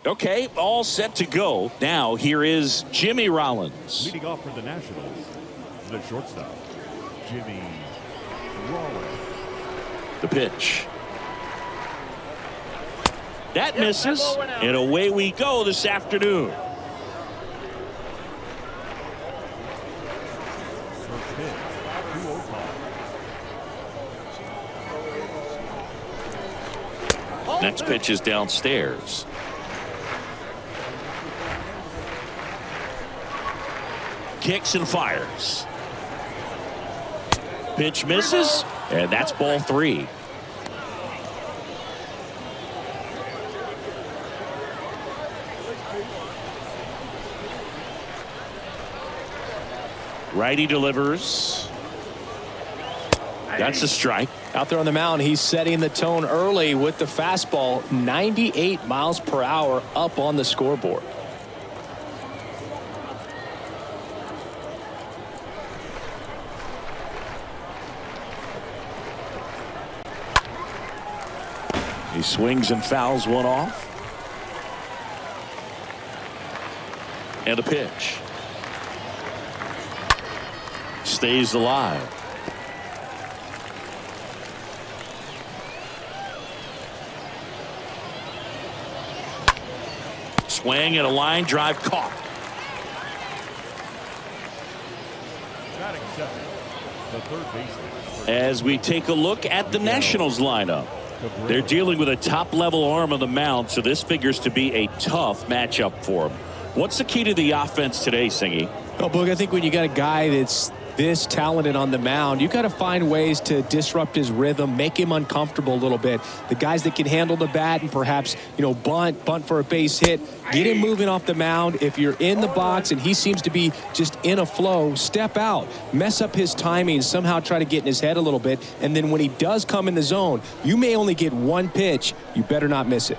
Okay, all set to go. Now, here is Jimmy Rollins. Leading off for the Nationals, the shortstop, Jimmy Rollins. The pitch. That misses, and away we go this afternoon. First pitch, 2-0 Next pitch is downstairs. Kicks and fires. Pitch misses, and that's ball 3. Righty delivers. That's a strike. Out there on the mound, he's setting the tone early with the fastball. 98 miles per hour up on the scoreboard. He swings and fouls one off. And a pitch. Stays alive. Swing and a line drive caught. Batting second, the third baseman. As we take a look at the Nationals lineup, they're dealing with a top-level arm on the mound, so this figures to be a tough matchup for them. What's the key to the offense today, Singy? Oh, Boog, I think when you got a guy that's this talented on the mound, you got to find ways to disrupt his rhythm, make him uncomfortable a little bit. The guys that can handle the bat and perhaps, bunt for a base hit, get him moving off the mound. If you're in the box and he seems to be just in a flow, step out, mess up his timing, somehow try to get in his head a little bit. And then when he does come in the zone, you may only get one pitch. You better not miss it.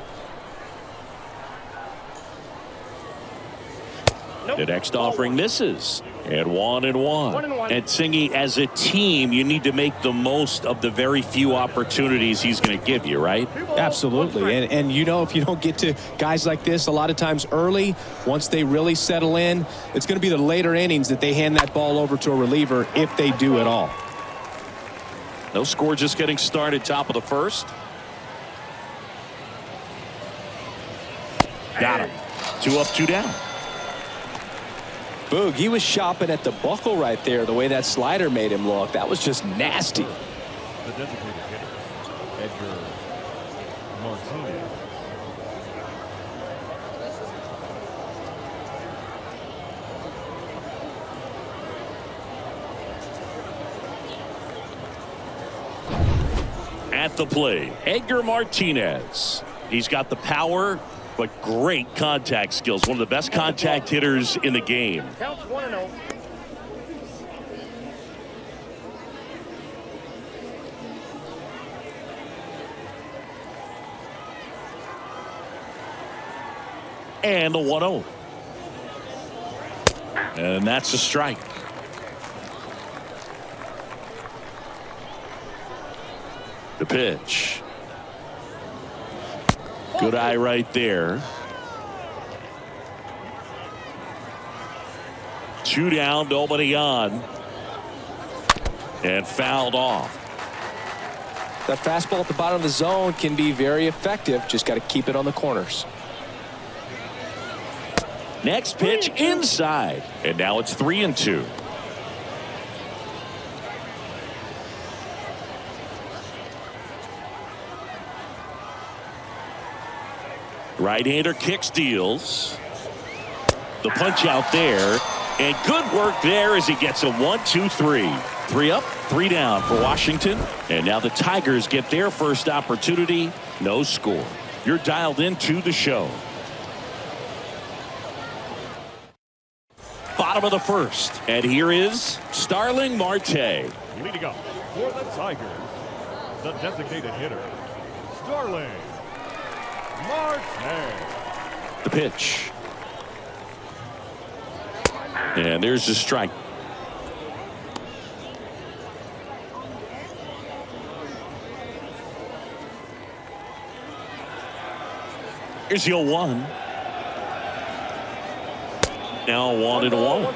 The next offering misses. And 1-1. And Singy, as a team, you need to make the most of the very few opportunities he's going to give you, right? Absolutely. And if you don't get to guys like this a lot of times early, once they really settle in, it's going to be the later innings that they hand that ball over to a reliever if they do at all. No score, just getting started, top of the first. Got him. 2 up, 2 down. Boog, he was shopping at the buckle right there, the way that slider made him look. That was just nasty. The designated hitter, Edgar Martinez. At the plate, Edgar Martinez. He's got the power, but great contact skills. One of the best contact hitters in the game. Counts 1-0. And the 1-0. And that's a strike. The pitch. Good eye right there. 2 down, nobody on. And fouled off. That fastball at the bottom of the zone can be very effective. Just got to keep it on the corners. Next pitch inside. And now it's 3-2. Right-hander kick steals. The punch out there. And good work there as he gets a 1-2-3. 3 up, 3 down for Washington. And now the Tigers get their first opportunity. No score. You're dialed into the show. Bottom of the first. And here is Starling Marte. Leading up for the Tigers, the designated hitter, Starling Marte. The pitch. And there's the strike. Here's the 0-1. now 1-1.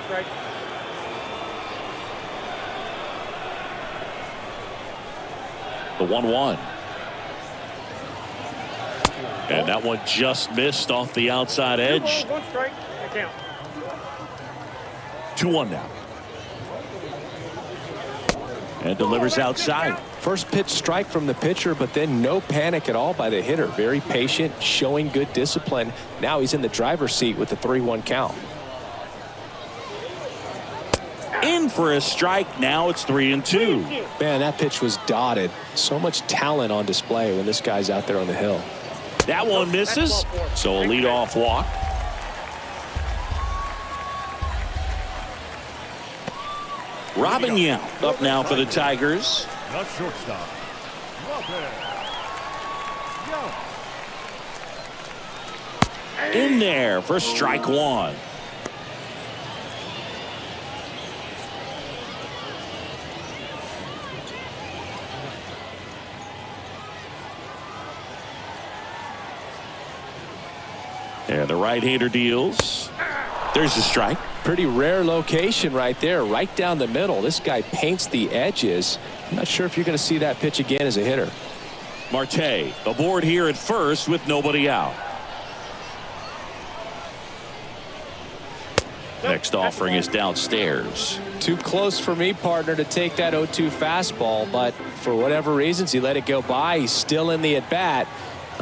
The 1-1. And that one just missed off the outside edge. 2-1 now. And delivers outside. First pitch strike from the pitcher, but then no panic at all by the hitter. Very patient, showing good discipline. Now he's in the driver's seat with the 3-1 count. In for a strike. Now it's 3-2. Man, that pitch was dotted. So much talent on display when this guy's out there on the hill. That one misses. So a leadoff walk. Robin Yount up now for the Tigers. The shortstop, Robin Yount. In there for strike one. And the right-hander deals. There's the strike. Pretty rare location right there, right down the middle. This guy paints the edges. I'm not sure if you're going to see that pitch again as a hitter. Marte aboard here at first with nobody out. Next offering is downstairs. Too close for me, partner, to take that 0-2 fastball, but for whatever reasons, he let it go by. He's still in the at-bat.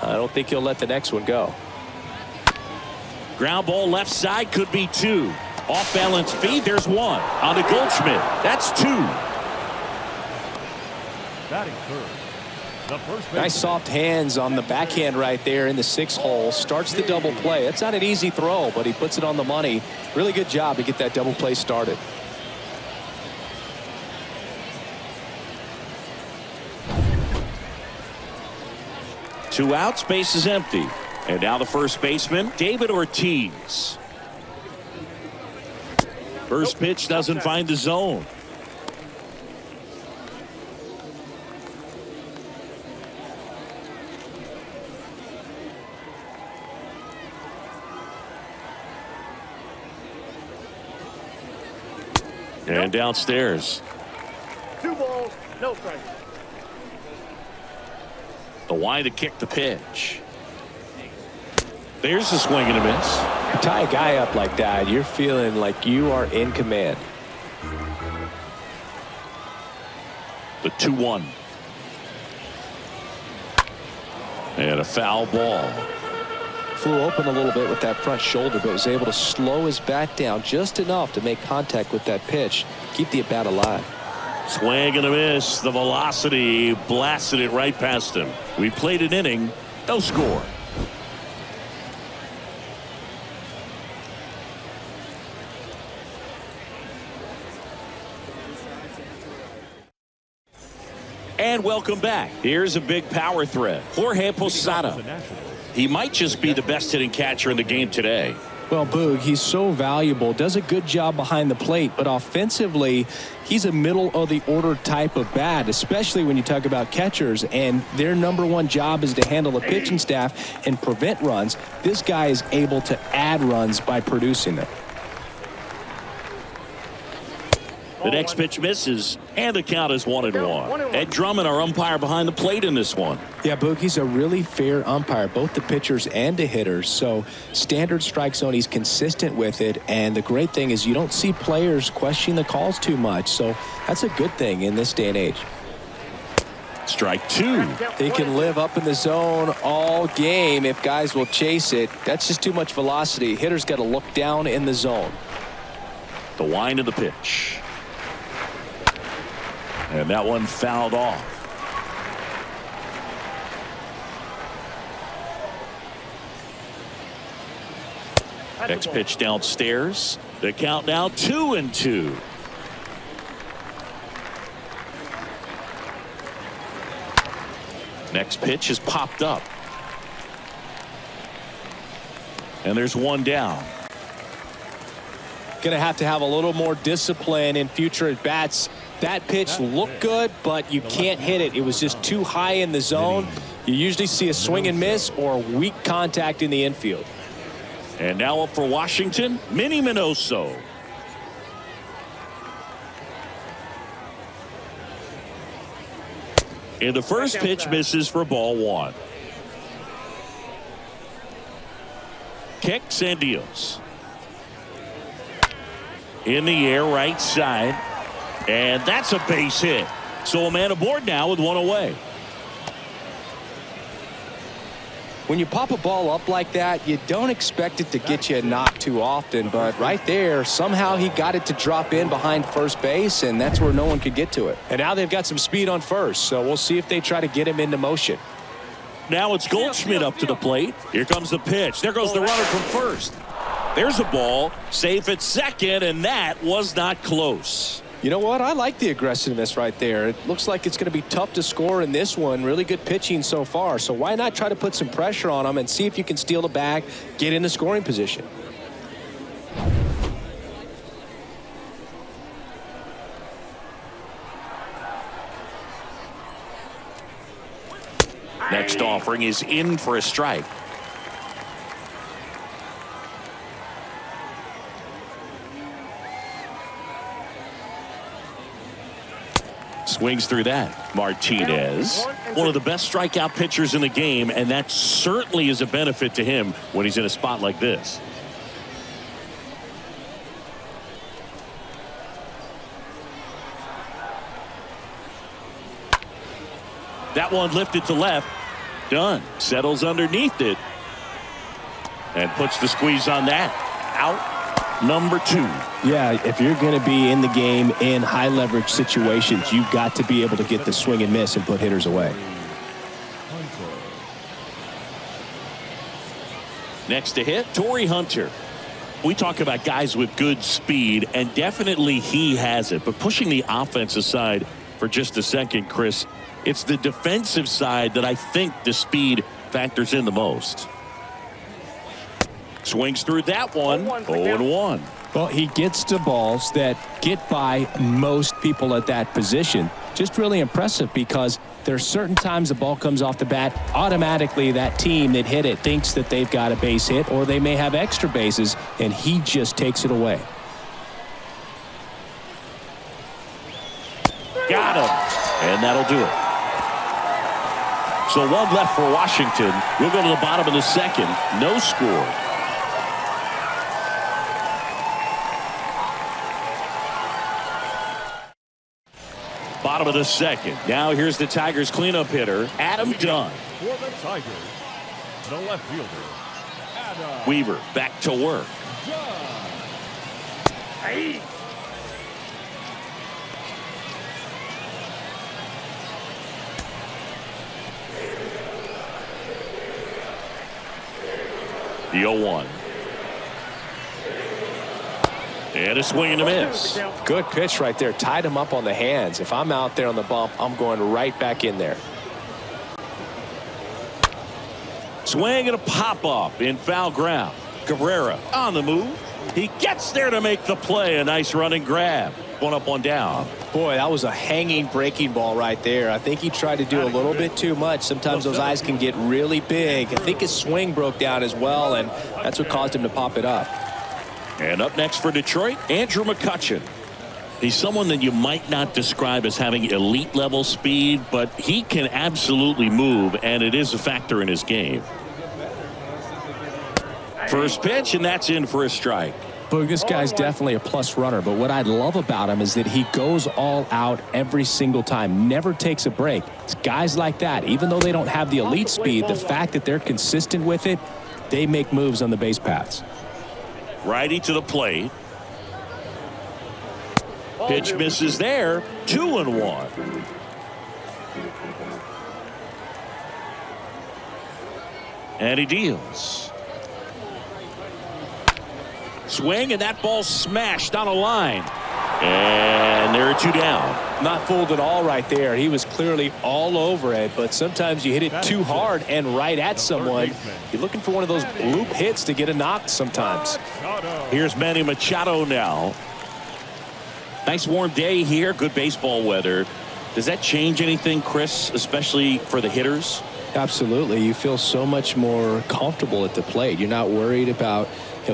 I don't think he'll let the next one go. Ground ball left side, could be two. Off balance feed, there's one. On to Goldschmidt. That's two. Batting third, the first baseman. Nice soft hands on the backhand right there in the 6 hole. Starts the double play. It's not an easy throw, but he puts it on the money. Really good job to get that double play started. Two outs, base is empty. And now the first baseman, David Ortiz. First pitch doesn't find the zone. And downstairs. 2 balls, no strikes. The wind to kick the pitch. There's a swing and a miss. You tie a guy up like that, you're feeling like you are in command. The 2-1. And a foul ball. Flew open a little bit with that front shoulder, but was able to slow his bat down just enough to make contact with that pitch. Keep the at-bat alive. Swing and a miss. The velocity blasted it right past him. We played an inning. No score. And welcome back. Here's a big power threat. Jorge Posada. He might just be the best hitting catcher in the game today. Well, Boog, he's so valuable, does a good job behind the plate, but offensively, he's a middle-of-the-order type of bat, especially when you talk about catchers, and their #1 job is to handle the pitching staff and prevent runs. This guy is able to add runs by producing them. The next pitch misses, and the count is 1-1. Ed Drummond, our umpire behind the plate in this one. Yeah, Boog, he's a really fair umpire, both the pitchers and the hitters. So standard strike zone, he's consistent with it. And the great thing is you don't see players questioning the calls too much. So that's a good thing in this day and age. Strike two. He can live up in the zone all game if guys will chase it. That's just too much velocity. Hitters got to look down in the zone. The wind of the pitch. And that one fouled off. Next pitch downstairs. The count now 2-2. Next pitch is popped up. And there's one down. Going to have a little more discipline in future at bats. That pitch looked good, but you can't hit it. It was just too high in the zone. You usually see a swing and miss or weak contact in the infield. And now up for Washington, Minnie Minoso. And the first pitch misses for ball one. Kicks and deals. In the air, right side. And that's a base hit. So a man aboard now with one away. When you pop a ball up like that, you don't expect it to get you a knock too often, but right there, somehow he got it to drop in behind first base, and that's where no one could get to it. And now they've got some speed on first, so we'll see if they try to get him into motion. Now it's Goldschmidt up to the plate. Here comes the pitch. There goes the runner from first. There's a ball, safe at second, and that was not close. You know what? I like the aggressiveness right there. It looks like it's going to be tough to score in this one. Really good pitching so far. So why not try to put some pressure on them and see if you can steal the bag, get in the scoring position. Next offering is in for a strike. Swings through that. Martinez, one of the best strikeout pitchers in the game, and that certainly is a benefit to him when he's in a spot like this. That one lifted to left. Done. Settles underneath it. And puts the squeeze on that. Out. Number two. Yeah, if you're going to be in the game in high leverage situations, you've got to be able to get the swing and miss and put hitters away. Next to hit, Torrey Hunter. We talk about guys with good speed, and definitely he has it. But pushing the offense aside for just a second, Chris, it's the defensive side that I think the speed factors in the most. Swings through that one. 0-1. Well, he gets to balls that get by most people at that position. Just really impressive because there's certain times the ball comes off the bat, automatically that team that hit it thinks that they've got a base hit or they may have extra bases, and he just takes it away. Got him. And that'll do it. So one left for Washington. We'll go to the bottom of the second. No score. Bottom of the second. Now here's the Tigers cleanup hitter, Adam Dunn. For the Tigers, the left fielder, Adam Weaver back to work. Hey. The 0-1. And a swing and a miss. Good pitch right there. Tied him up on the hands. If I'm out there on the bump, I'm going right back in there. Swing and a pop-up in foul ground. Cabrera on the move. He gets there to make the play. A nice running grab. One up, one down. Boy, that was a hanging breaking ball right there. I think he tried to do a little bit too much. Sometimes those eyes can get really big. I think his swing broke down as well, and that's what caused him to pop it up. And up next for Detroit, Andrew McCutchen. He's someone that you might not describe as having elite level speed, but he can absolutely move, and it is a factor in his game. First pitch, and that's in for a strike. Boog, this guy's definitely a plus runner, but what I love about him is that he goes all out every single time, never takes a break. It's guys like that, even though they don't have the elite speed, the fact that they're consistent with it, they make moves on the base paths. Righty to the plate. Pitch misses there. 2-1. And he deals. Swing, and that ball smashed on a line. And there are two down. Not fooled at all right there. He was clearly all over it, but sometimes you hit it too hard and right at someone. You're looking for one of those loop hits to get a knock sometimes. Here's Manny Machado now. Nice warm day here. Good baseball weather. Does that change anything, Chris, especially for the hitters? Absolutely. You feel so much more comfortable at the plate. You're not worried about,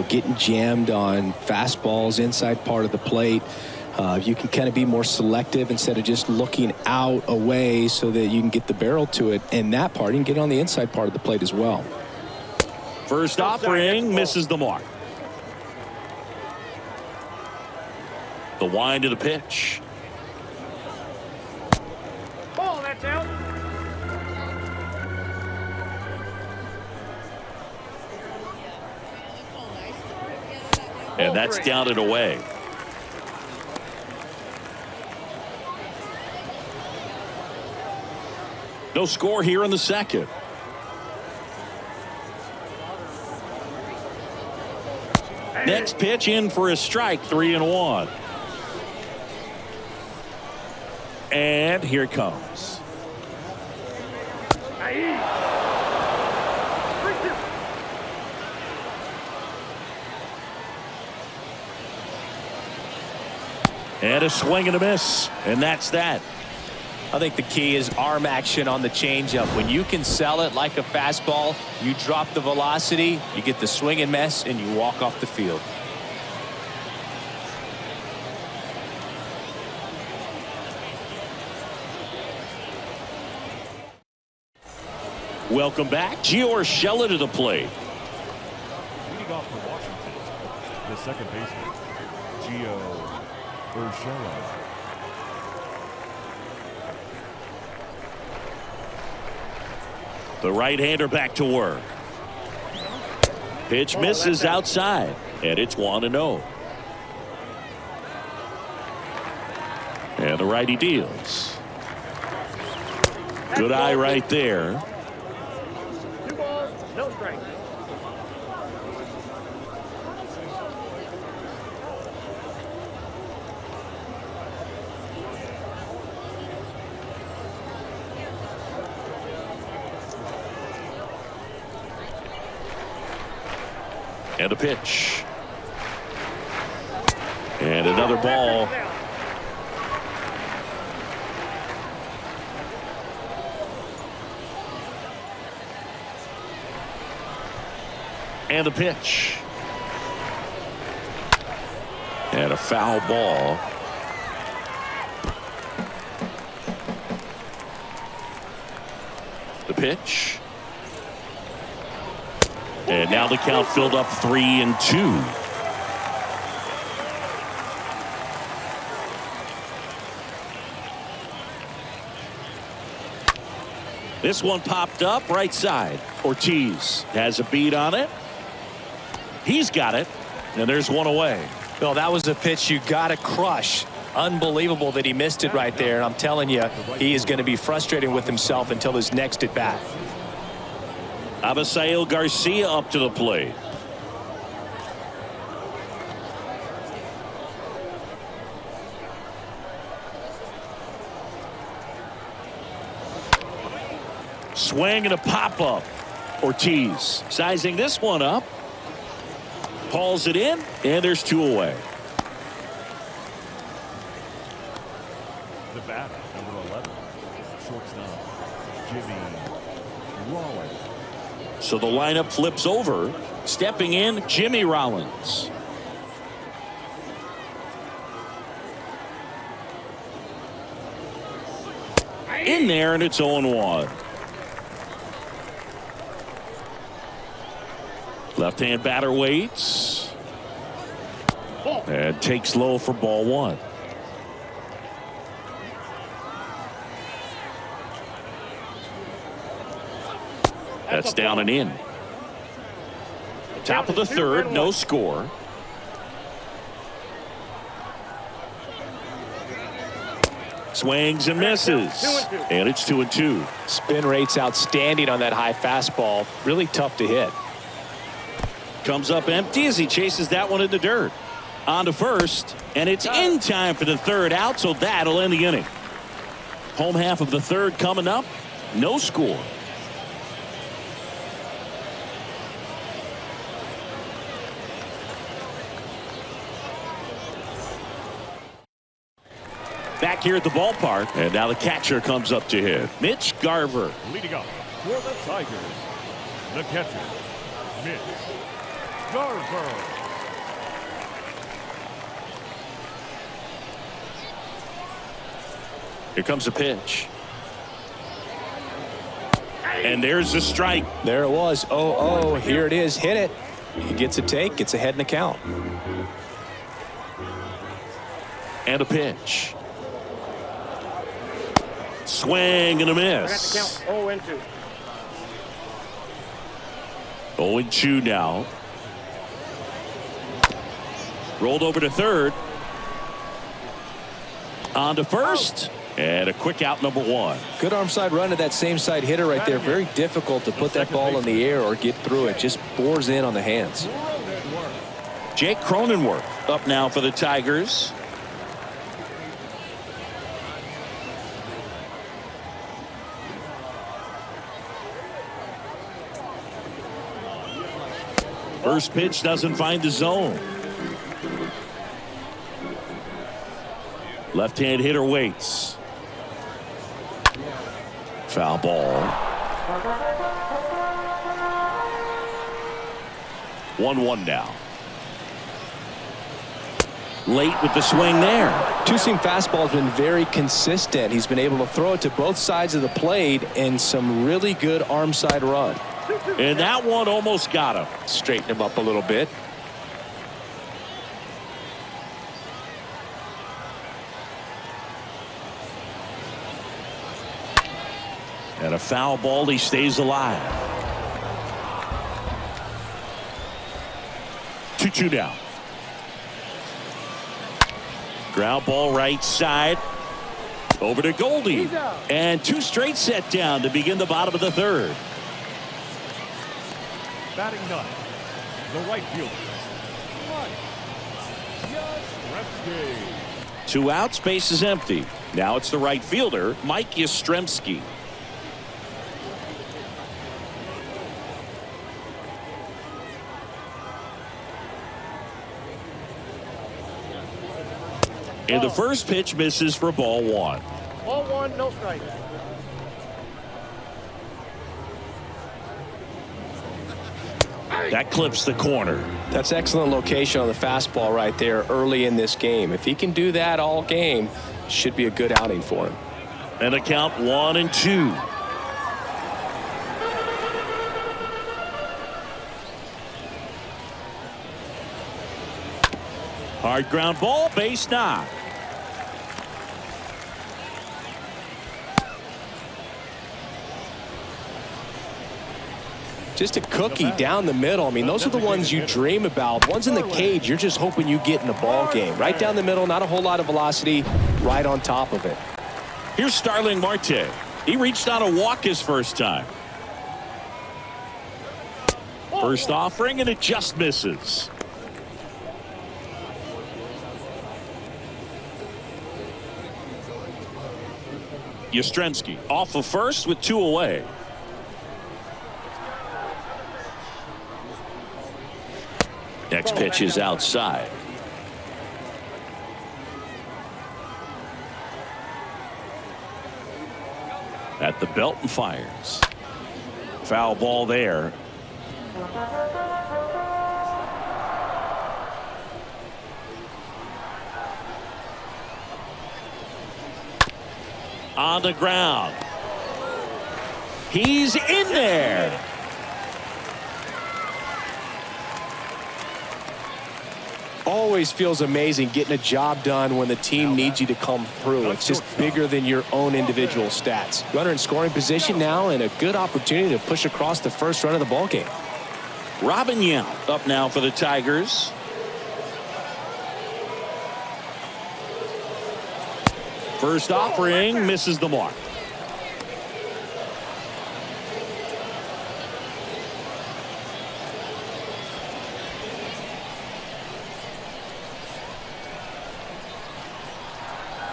getting jammed on fastballs inside part of the plate. You can kind of be more selective instead of just looking out away so that you can get the barrel to it. And that part, you can get on the inside part of the plate as well. First offering misses the mark. The wind of the pitch. Ball, that's out. And that's down and away. No score here in the second. Next pitch in for a strike, 3-1. And here it comes. And a swing and a miss. And that's that. I think the key is arm action on the changeup. When you can sell it like a fastball, you drop the velocity, you get the swing and miss, and you walk off the field. Welcome back. Gio Urshela to the plate. Leading off for Washington, the second baseman, Gio Urshela. The right-hander back to work. Pitch misses outside, and it's 1-0. And the righty deals. Good eye right there. 2 balls, no strikes. And a pitch. And another ball. And a pitch. And a foul ball. The pitch. And now the count filled up 3-2. This one popped up right side. Ortiz has a beat on it. He's got it. And there's one away. Well, that was a pitch you got to crush. Unbelievable that he missed it right there. And I'm telling you, he is going to be frustrated with himself until his next at bat. Abisail Garcia up to the plate. Swing and a pop-up. Ortiz sizing this one up. Hauls it in, and there's 2 away. The batter, number 11, shortstop, Jimmy Rollins. So the lineup flips over. Stepping in, Jimmy Rollins. In there, and it's 0-1. Left-hand batter waits. And takes low for ball 1. That's down and in. Top of the third, no score. Swings and misses. And it's 2-2. Spin rate's outstanding on that high fastball. Really tough to hit. Comes up empty as he chases that one in the dirt. On to first, and it's in time for the third out, so that'll end the inning. Home half of the third coming up. No score. Back here at the ballpark, and now the catcher comes up to hit. Mitch Garver. Leading up for the Tigers, the catcher, Mitch Garver. Here comes a pitch. And there's the strike. There it was. Oh, here it is. Hit it. He gets a take, gets ahead in the count. And a pitch. Swing and a I got the miss. count 0-2. 0-2 now. Rolled over to third. On to first. And a quick out, number one. Good arm side run to that same side hitter right there. Very difficult to put that ball in the air or get through it. Just bores in on the hands. Jake Cronenworth up now for the Tigers. First pitch doesn't find the zone. Left-hand hitter waits. Foul ball. 1-1 now. Late with the swing there. Two-seam fastball has been very consistent. He's been able to throw it to both sides of the plate and some really good arm side run. And that one almost got him. Straighten him up a little bit. And a foul ball, he stays alive. 2-2 now. Ground ball right side. Over to Goldie. And two straight set down to begin the bottom of the third. Batting ninth, the right fielder, Mike Yastrzemski. 2 outs, base is empty. Now it's the right fielder, Mike Yastrzemski. And the first pitch misses for ball one. Ball one, no strike. That clips the corner. That's excellent location on the fastball right there early in this game. If he can do that all game, should be a good outing for him. And a count 1-2. Hard ground ball, base knock. Just a cookie down the middle. I mean, those are the ones you dream about. Ones in the cage, you're just hoping you get in the ball game. Right down the middle, not a whole lot of velocity, right on top of it. Here's Starling Marte. He reached on a walk his first time. First offering, and it just misses. Yastrzemski off of first with 2 away. Next pitch is outside. At the belt and fires. Foul ball there. On the ground. He's in there. Always feels amazing getting a job done when the team needs you to come through. It's just bigger than your own individual stats. Runner in scoring position now and a good opportunity to push across the first run of the ball game. Robin Yount up now for the Tigers. First offering misses the mark.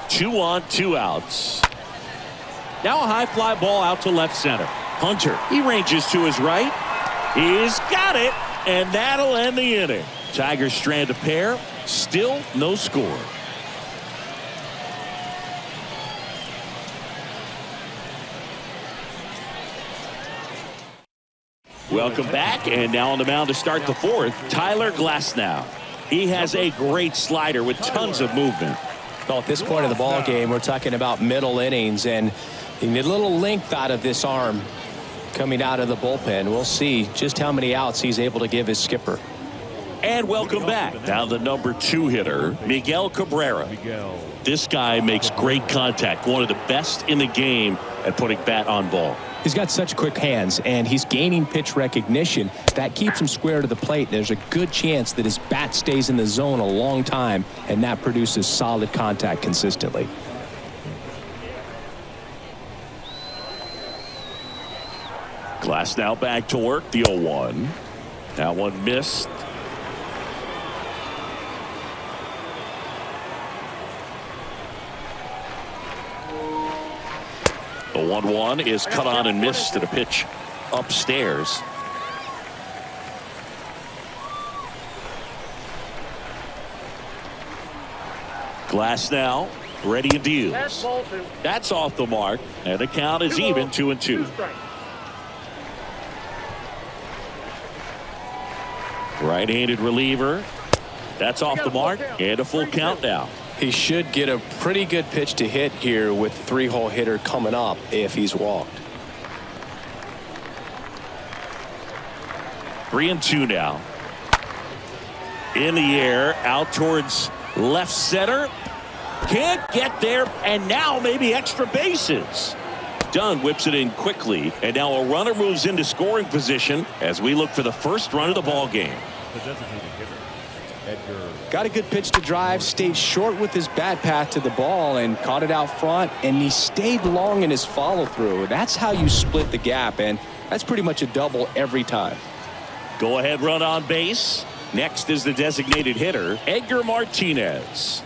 Two on, 2 outs. Now a high fly ball out to left center. Hunter, he ranges to his right. He's got it, and that'll end the inning. Tigers strand a pair. Still no score. Welcome back, and now on the mound to start the fourth, Tyler Glasnow. He has a great slider with tons of movement. Well, at this point of the ball game, we're talking about middle innings, and you need a little length out of this arm coming out of the bullpen. We'll see just how many outs he's able to give his skipper. And welcome back. Now the number 2 hitter, Miguel Cabrera. This guy makes great contact, one of the best in the game at putting bat on ball. He's got such quick hands, and he's gaining pitch recognition. That keeps him square to the plate. There's a good chance that his bat stays in the zone a long time, and that produces solid contact consistently. Glasnow back to work, the 0-1. That one missed. The 1-1 is cut on and missed to the pitch upstairs. Glasnow ready and deals. That's off the mark, and the count is even 2-2. Right-handed reliever. That's off the mark, and a full count now. He should get a pretty good pitch to hit here with 3-hole hitter coming up if he's walked. 3-2 now. In the air, out towards left center. Can't get there, and now maybe extra bases. Dunn whips it in quickly, and now a runner moves into scoring position as we look for the first run of the ball game. The designated hitter, Edgar. Got a good pitch to drive, stayed short with his bat path to the ball and caught it out front, and he stayed long in his follow through. That's how you split the gap, and that's pretty much a double every time. Go ahead run on base. Next is the designated hitter, Edgar Martinez.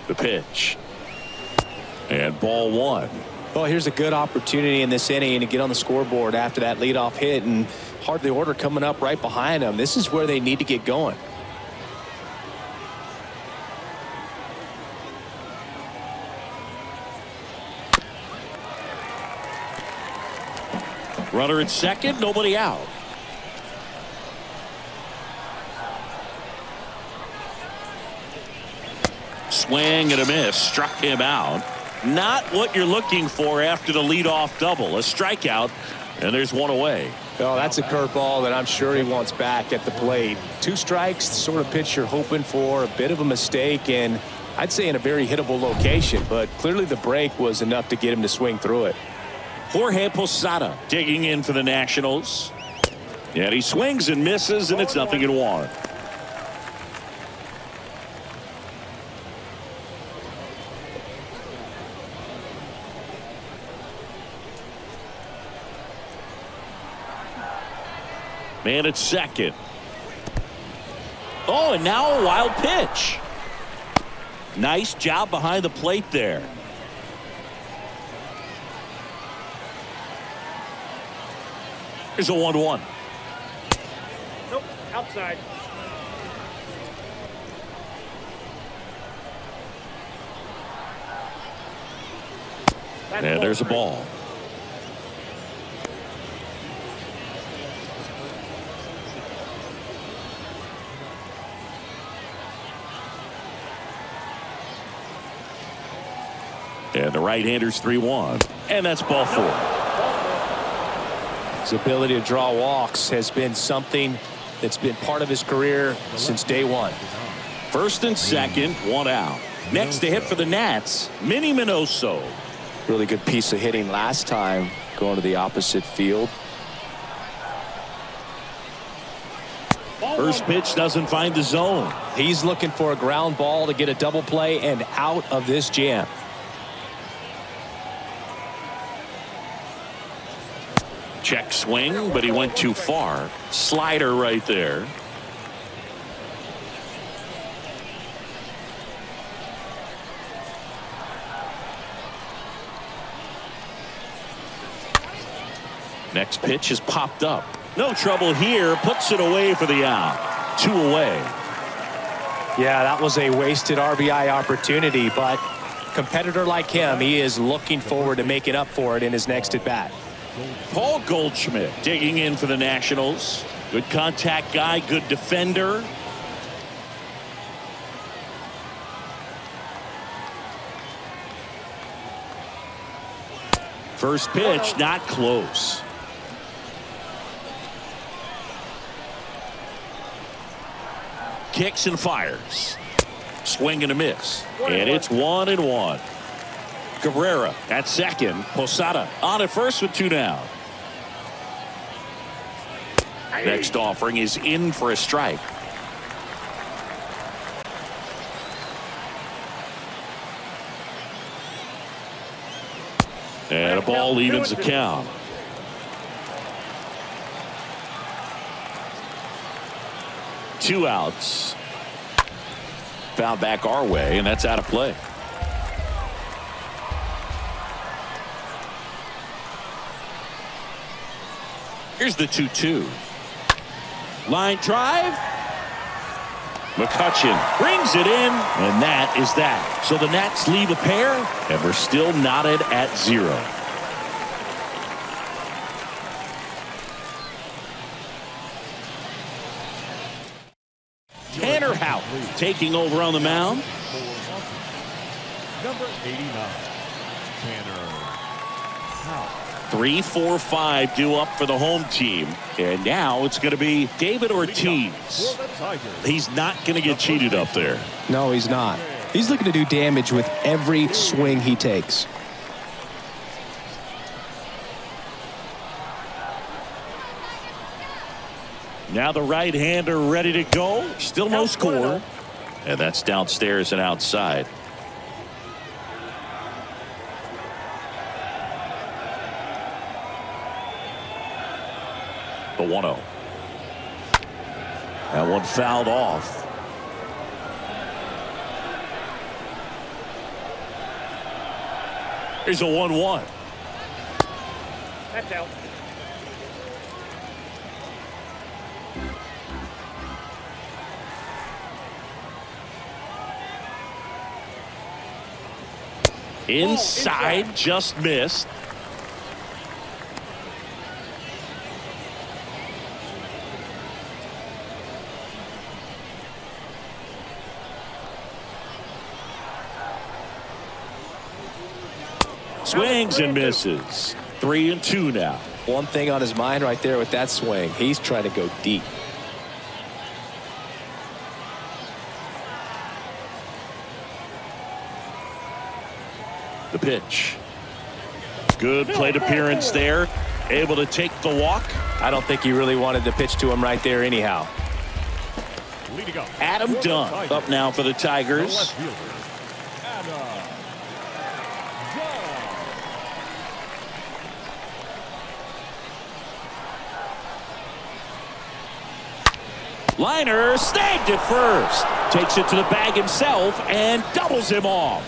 The pitch. And ball 1. Well, here's a good opportunity in this inning to get on the scoreboard after that leadoff hit, and hardly order coming up right behind them. This is where they need to get going. Runner at second, nobody out. Swing and a miss, struck him out. Not what you're looking for after the leadoff double. A strikeout, and there's one away. Oh, that's a curveball that I'm sure he wants back at the plate. 2 strikes, the sort of pitch you're hoping for. A bit of a mistake, and I'd say in a very hittable location, but clearly the break was enough to get him to swing through it. Jorge Posada digging in for the Nationals. And he swings and misses, and it's 0-1. Man at second. Oh, and now a wild pitch. Nice job behind the plate there. Here's a 1-1. Nope, outside. And there's a ball. And the right-hander's 3-1. And that's ball 4. His ability to draw walks has been something that's been part of his career since day one. First and second, 1 out. Next to hit for the Nats, Minnie Minoso. Really good piece of hitting last time going to the opposite field. First pitch doesn't find the zone. He's looking for a ground ball to get a double play and out of this jam. Check swing, but he went too far. Slider right there. Next pitch is popped up. No trouble here. Puts it away for the out. 2 away. Yeah, that was a wasted RBI opportunity, but competitor like him, he is looking forward to making up for it in his next at bat. Paul Goldschmidt digging in for the Nationals. Good contact guy, good defender. First pitch, not close. Kicks and fires. Swing and a miss. And it's 1-1. Cabrera at second. Posada on at first with 2 down. Next offering is in for a strike. And a ball evens the count. Two outs. Foul back our way, and that's out of play. Here's the 2-2. Line drive. McCutchen brings it in, and that is that. So the Nats leave a pair, and we're still knotted at 0. Tanner Houck taking over on the mound. Number 89, Tanner Houck. 3, 4, 5 due up for the home team. And now it's going to be David Ortiz. He's not going to get cheated up there. No, he's not. He's looking to do damage with every swing he takes. Now the right-hander ready to go. Still no score. And that's downstairs and outside. The 1-0. That one fouled off. Here's a 1-1. That's out. Inside, just missed. Swings and misses. 3-2 now. One thing on his mind right there with that swing. He's trying to go deep. The pitch. Good plate appearance there. Able to take the walk. I don't think he really wanted to pitch to him right there anyhow. Adam Dunn up now for the Tigers. Liner snagged at first. Takes it to the bag himself and doubles him off.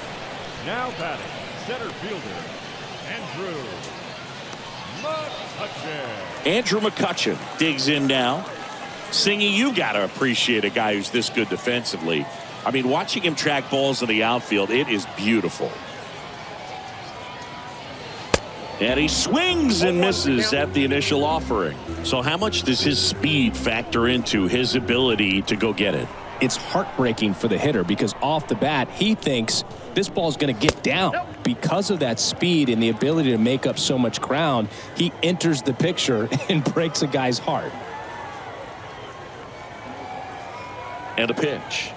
Now batting, center fielder, Andrew McCutchen. Andrew McCutchen digs in now. Singy, you got to appreciate a guy who's this good defensively. I mean, watching him track balls in the outfield, it is beautiful. And he swings and misses at the initial offering. So how much does his speed factor into his ability to go get it? It's heartbreaking for the hitter because off the bat, he thinks this ball's going to get down. Because of that speed and the ability to make up so much ground, he enters the picture and breaks a guy's heart. And a pitch.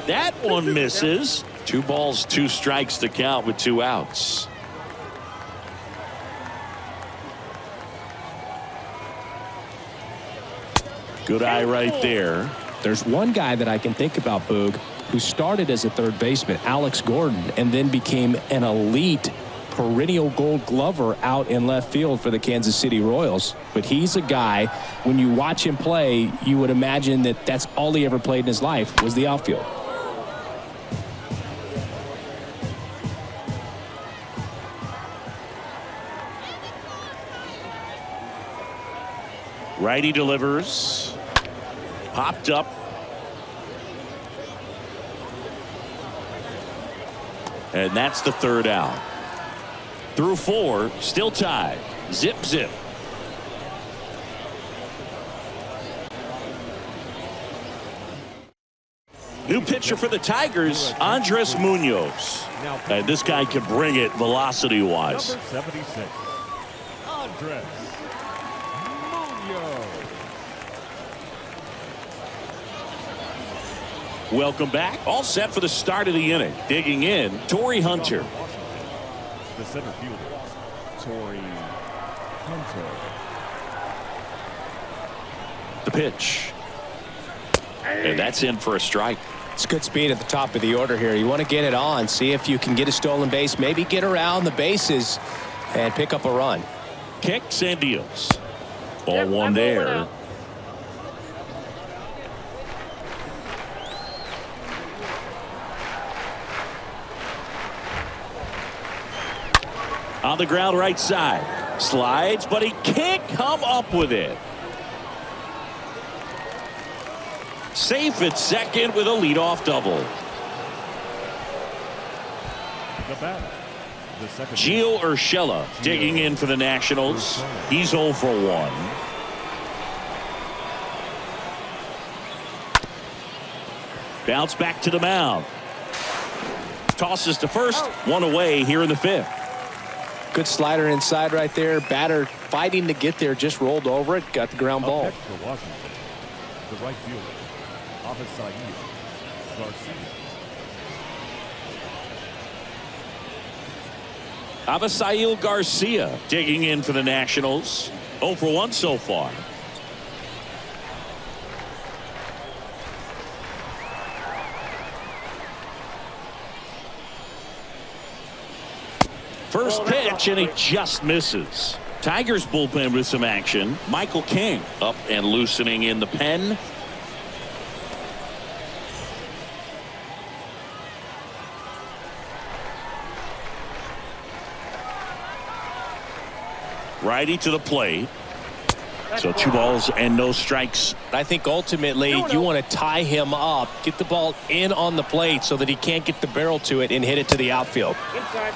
That one misses. 2 balls, 2 strikes to count with 2 outs. Good eye right there. There's one guy that I can think about, Boog, who started as a third baseman, Alex Gordon, and then became an elite perennial Gold Glover out in left field for the Kansas City Royals. But he's a guy, when you watch him play, you would imagine that that's all he ever played in his life was the outfield. Righty delivers. Popped up. And that's the third out. Through 4, still tied. Zip, zip. New pitcher for the Tigers, Andres Munoz. And this guy can bring it velocity-wise. Number 76, Andres Munoz. Welcome back. All set for the start of the inning. Digging in, Torrey Hunter. The center fielder, Torrey Hunter. The pitch. And that's in for a strike. It's good speed at the top of the order here. You want to get it on, see if you can get a stolen base, maybe get around the bases and pick up a run. Kicks and deals. Ball one there. On the ground right side. Slides, but he can't come up with it. Safe at second with a leadoff double. The batter, the second. Gio Urshela digging in for the Nationals. He's 0 for 1. Bounce back to the mound. Tosses to first. One away here in the 5th. Good slider inside right there. Batter fighting to get there, just rolled over it, got the ground ball. Up next for Washington, the right fielder, Avisail Garcia digging in for the Nationals. 0 for 1 so far. First pitch, and he just misses. Tigers bullpen with some action. Michael King up and loosening in the pen. Righty to the plate. So 2 balls and no strikes. I think ultimately you want to tie him up, get the ball in on the plate so that he can't get the barrel to it and hit it to the outfield.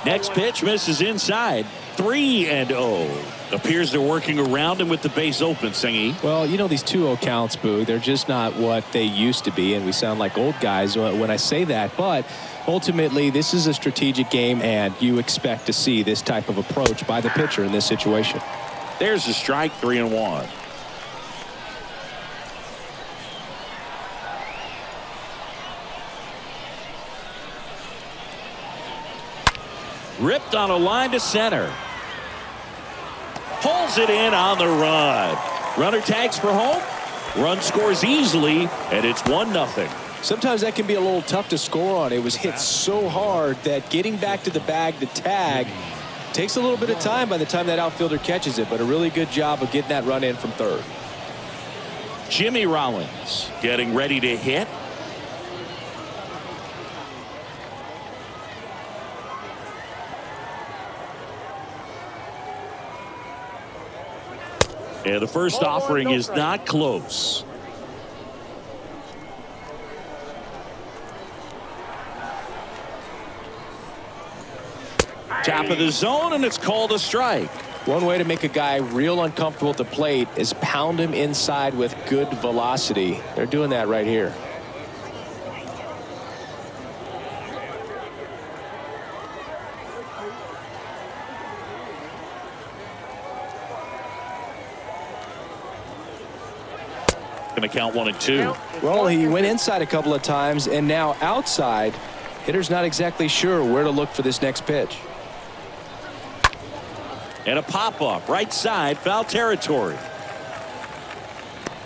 Next pitch misses inside. 3-0. Appears they're working around him with the base open, Singy. Well, you know, these 2-0 counts, Boo, they're just not what they used to be, and we sound like old guys when I say that. But ultimately, this is a strategic game, and you expect to see this type of approach by the pitcher in this situation. There's a strike, 3-1. Ripped on a line to center. Pulls it in on the run. Runner tags for home. Run scores easily, and it's 1-0. Sometimes that can be a little tough to score on. It was hit so hard that getting back to the bag to tag takes a little bit of time by the time that outfielder catches it, but a really good job of getting that run in from third. Jimmy Rollins getting ready to hit. And the first offering is not close. Top of the zone, and it's called a strike. One way to make a guy real uncomfortable at the plate is pound him inside with good velocity. They're doing that right here. Going to count 1 and 2. Well, he went inside a couple of times, and now outside. Hitter's not exactly sure where to look for this next pitch. And a pop-up right side, foul territory.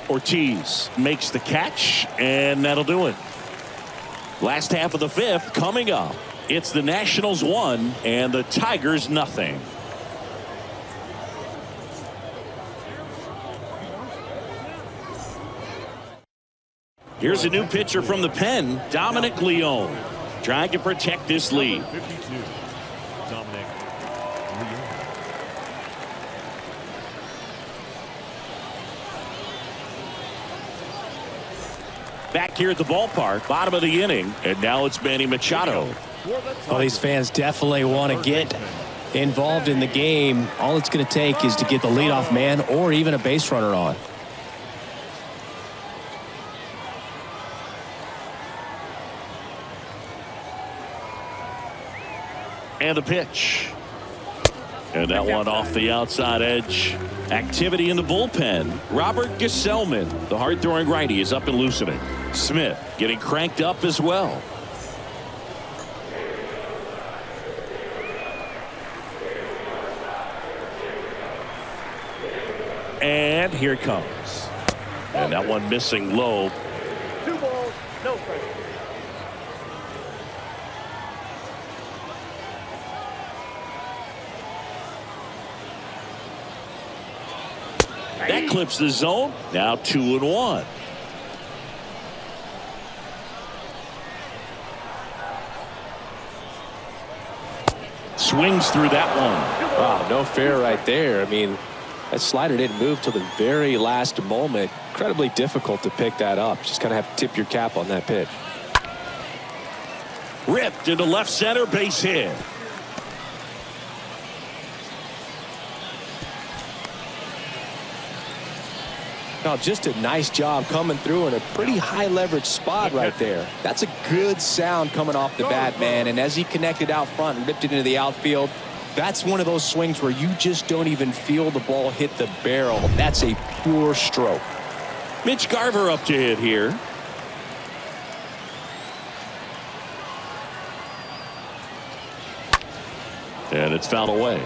Ortiz makes the catch, and that'll do it. Last half of the 5th coming up. It's the Nationals 1 and the Tigers nothing. Here's a new pitcher from the pen, Dominic Leone, trying to protect this lead. 52. Dominic Leone. Back here at the ballpark, bottom of the inning, and now it's Manny Machado. Well, these fans definitely want to get involved in the game. All it's going to take is to get the leadoff man or even a base runner on. And the pitch. And that one off the outside edge. Activity in the bullpen. Robert Gesellman, the hard-throwing righty, is up and loosening. Smith getting cranked up as well. And here it comes. And that one missing low. 2 balls, no pressure. That clips the zone. Now 2-1. Swings through that one. Wow, no fair right there. I mean, that slider didn't move till the very last moment. Incredibly difficult to pick that up. Just kind of have to tip your cap on that pitch. Ripped into left center, base hit. Now, just a nice job coming through in a pretty high leverage spot right there. That's a good sound coming off the bat, man. And as he connected out front and ripped it into the outfield, that's one of those swings where you just don't even feel the ball hit the barrel. That's a pure stroke. Mitch Garver up to hit here. And it's fouled away.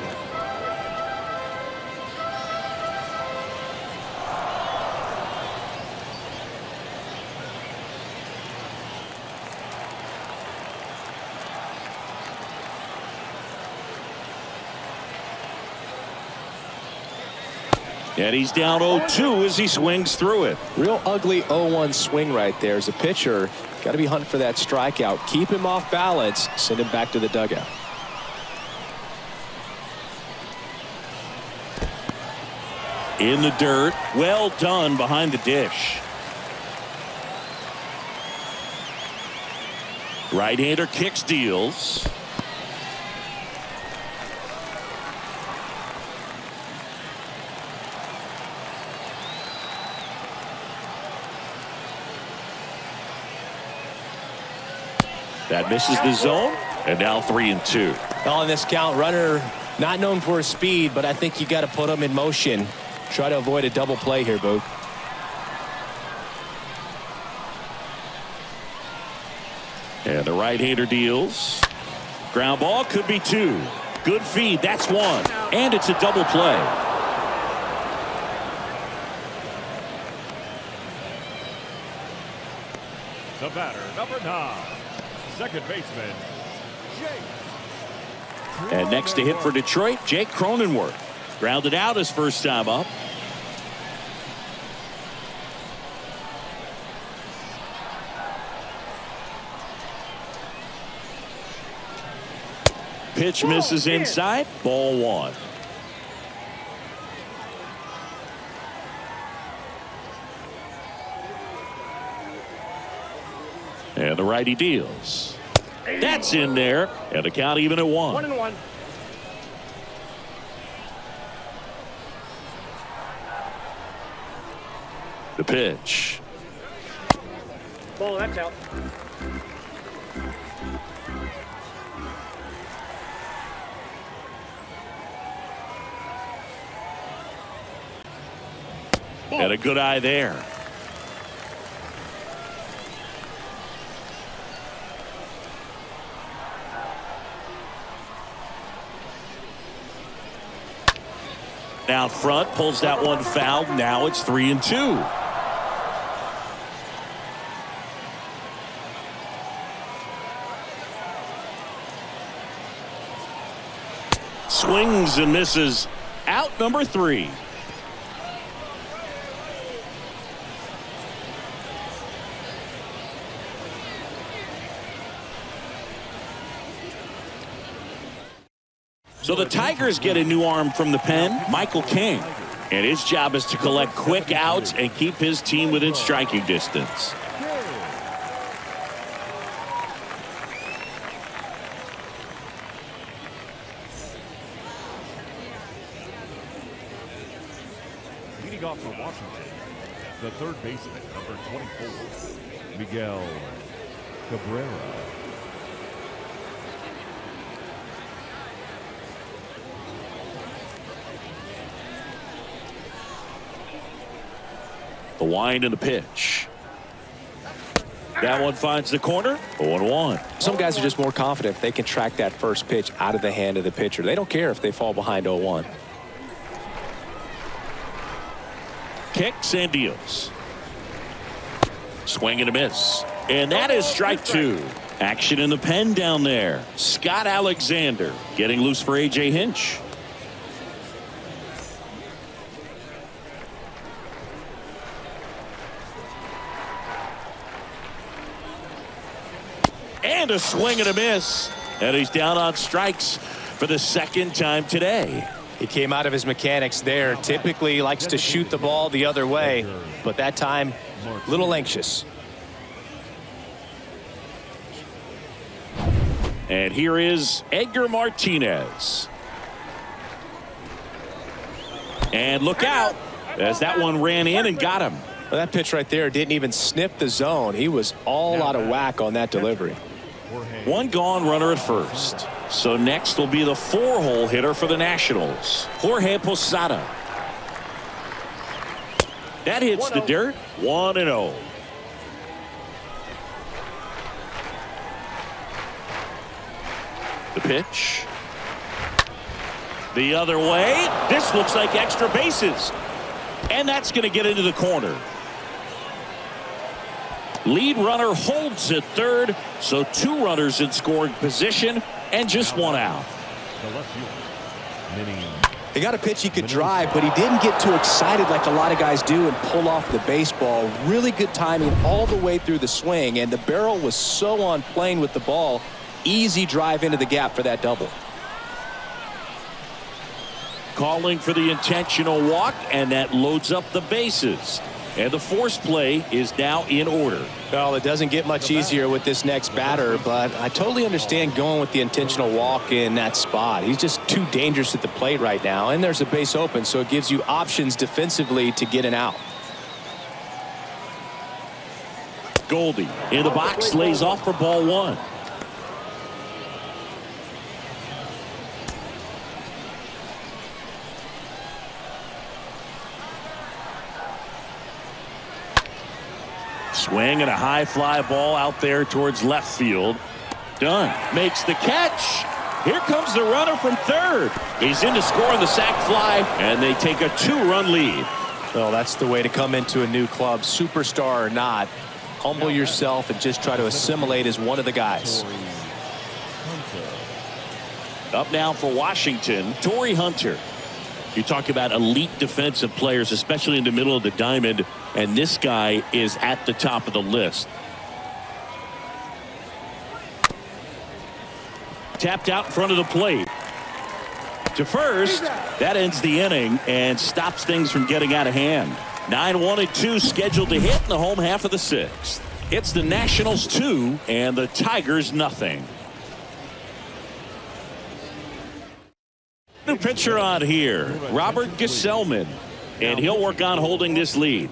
And he's down 0-2 as he swings through it. Real ugly 0-1 swing right there. As a pitcher, got to be hunting for that strikeout. Keep him off balance. Send him back to the dugout. In the dirt. Well done behind the dish. Right-hander kicks, deals. That misses the zone, and now 3-2. On this count, runner not known for his speed, but I think you got to put him in motion. Try to avoid a double play here, Boog. And the right-hander deals. Ground ball could be 2. Good feed. That's 1. And it's a double play. The batter, number 9. Second baseman, Jake. And next to hit for Detroit, Jake Cronenworth. Grounded out his first time up. Pitch misses inside. Ball 1. And the righty deals. That's in there. And the count even at 1. 1-1. The pitch. Ball, that's out. And a good eye there. Out front, pulls that one foul. Now it's 3-2. Swings and misses. Out number 3. So the Tigers get a new arm from the pen, Michael King. And his job is to collect quick outs and keep his team within striking distance. Leading off for Washington, the third baseman, number 24, Miguel Cabrera. The wind and the pitch. That one finds the corner. 0-1. Some guys are just more confident if they can track that first pitch out of the hand of the pitcher. They don't care if they fall behind 0-1. Kicks and deals. Swing and a miss. And that is strike 2. Action in the pen down there. Scott Alexander getting loose for A.J. Hinch. And a swing and a miss. And he's down on strikes for the second time today. He came out of his mechanics there. Typically he likes to shoot the ball the other way, but that time a little anxious. And here is Edgar Martinez. And look out as that one ran in and got him. Well, that pitch right there didn't even sniff the zone. He was all out of whack on that delivery. One gone runner at first. So next will be the 4-hole hitter for the Nationals, Jorge Posada. That hits the dirt. 1-0. The pitch. The other way. This looks like extra bases. And that's going to get into the corner. Lead runner holds at third, so 2 runners in scoring position and just 1 out. The left fielder, He got a pitch he could drive, but he didn't get too excited like a lot of guys do and pull off the baseball. Really good timing all the way through the swing, and the barrel was so on plane with the ball. Easy drive into the gap for that double. Calling for the intentional walk, and that loads up the bases. And the force play is now in order. Well, it doesn't get much easier with this next batter, but I totally understand going with the intentional walk in that spot. He's just too dangerous at the plate right now, and there's a base open, so it gives you options defensively to get an out. Goldie in the box, lays off for ball 1. Swing and a high fly ball out there towards left field. Dunn makes the catch. Here comes the runner from third. He's in to score on the sac fly, and they take a 2-run lead. Well, that's the way to come into a new club, superstar or not. Humble yourself and just try to assimilate as one of the guys. Up now for Washington, Torrey Hunter. You talk about elite defensive players, especially in the middle of the diamond, and this guy is at the top of the list. Tapped out in front of the plate. To first, that ends the inning and stops things from getting out of hand. 9-1-2 scheduled to hit in the home half of the 6th. It's the Nationals 2 and the Tigers nothing. New pitcher on here, Robert Gesellman, and he'll work on holding this lead.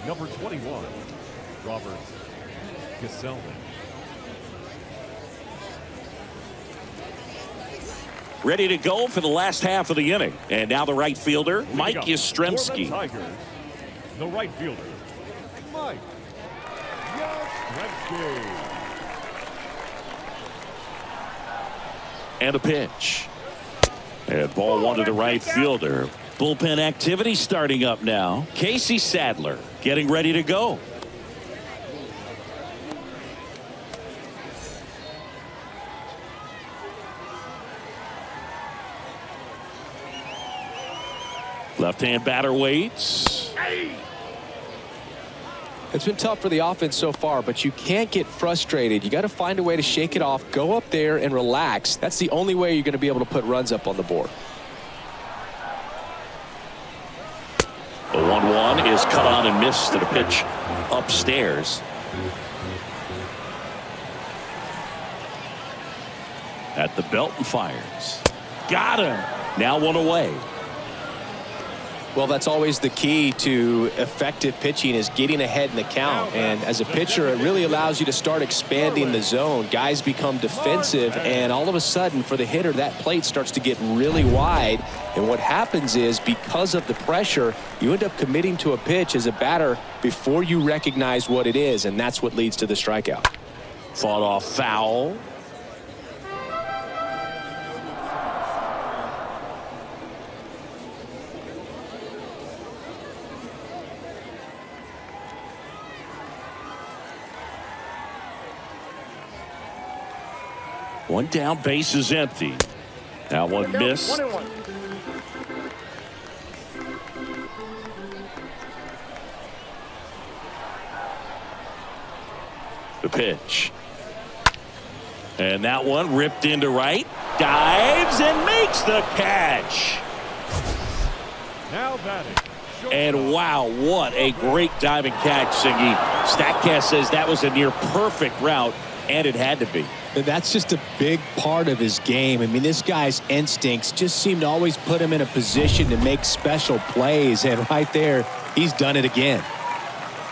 number 21, Robert Gesellman. Ready to go for the last half of the inning. And now the right fielder, Mike Yastrzemski. The right fielder, Mike Yastrzemski. And a pitch. And ball 1 to the right fielder. Bullpen activity starting up now. Casey Sadler getting ready to go. Left-hand batter waits. It's been tough for the offense so far, but you can't get frustrated. You got to find a way to shake it off, go up there and relax. That's the only way you're going to be able to put runs up on the board. The 1-1 is cut on and missed to the pitch upstairs. At the belt and fires. Got him. Now one away. Well, that's always the key to effective pitching, is getting ahead in the count. And as a pitcher, it really allows you to start expanding the zone. Guys become defensive, and all of a sudden, for the hitter, that plate starts to get really wide. And what happens is, because of the pressure, you end up committing to a pitch as a batter before you recognize what it is, and that's what leads to the strikeout. Fought off foul. One down, base is empty. That one missed. 1-1. The pitch. And that one ripped into right. Dives and makes the catch. Now batting. And wow, what a great diving catch, Singy. StatCast says that was a near perfect route, and it had to be. That's just a big part of his game. I mean, this guy's instincts just seem to always put him in a position to make special plays. And right there, he's done it again.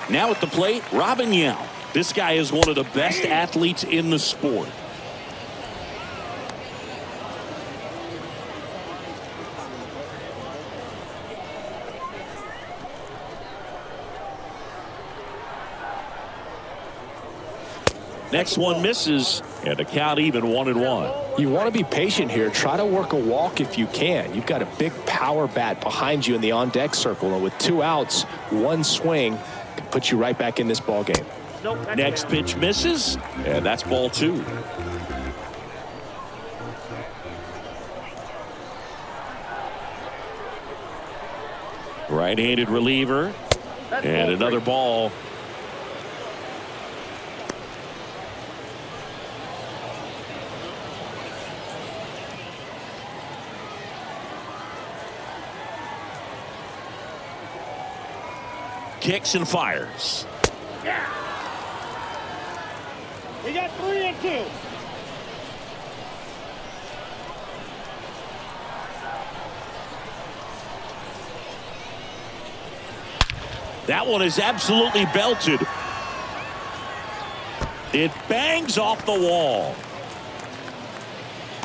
Now at the plate, Robin Yount. This guy is one of the best athletes in the sport. Next one misses, and the count even 1-1. You want to be patient here. Try to work a walk if you can. You've got a big power bat behind you in the on-deck circle, and with 2 outs, 1 swing can put you right back in this ball game. Nope, Next pitch misses, and that's ball 2. Right-handed reliever, and another ball. Kicks and fires. Yeah. We got 3-2. That one is absolutely belted. It bangs off the wall.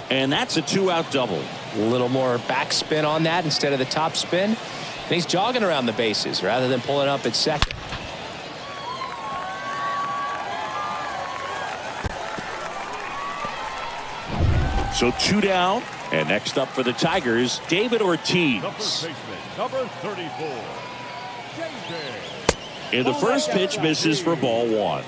And that's a 2-out double. A little more backspin on that instead of the top spin. And he's jogging around the bases rather than pulling up at second. So 2 down. And next up for the Tigers, David Ortiz. The first baseman, number 34. JJ. And the first pitch misses for ball 1.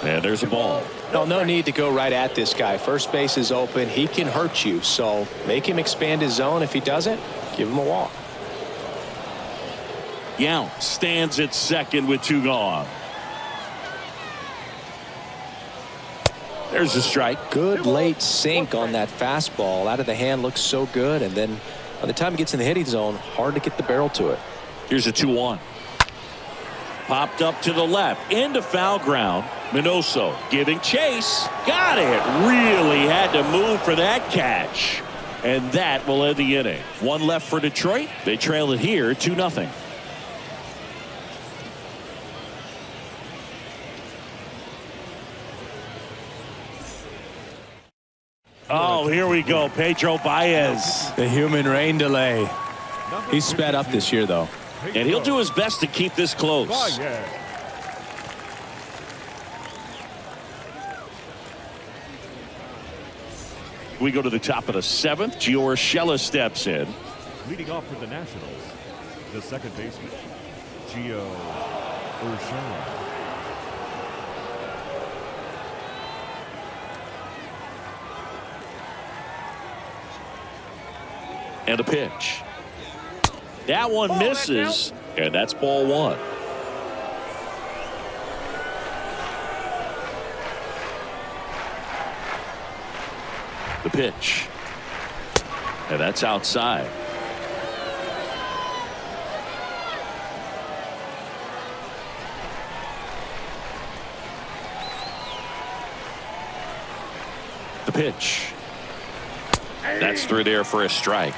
And there's a ball. No need to go right at this guy. First base is open. He can hurt you. So make him expand his zone. If he doesn't, give him a walk. Yount stands at second with 2 gone. There's a strike. Good late sink on that fastball. Out of the hand, looks so good. And then by the time it gets in the hitting zone, hard to get the barrel to it. Here's a 2-1. Popped up to the left into foul ground. Minoso giving chase. Got it. Really had to move for that catch. And that will end the inning. 1 left for Detroit. They trail it here 2-0. Oh, here we go. Pedro Baez. The human rain delay. He's sped up this year, though. And he'll do his best to keep this close. We go to the top of the 7th. Gio Urshela steps in. Leading off for the Nationals, the second baseman, Gio Urshela. And a pitch. That one misses, and that's ball one. The pitch. And that's outside. The pitch. That's through there for a strike.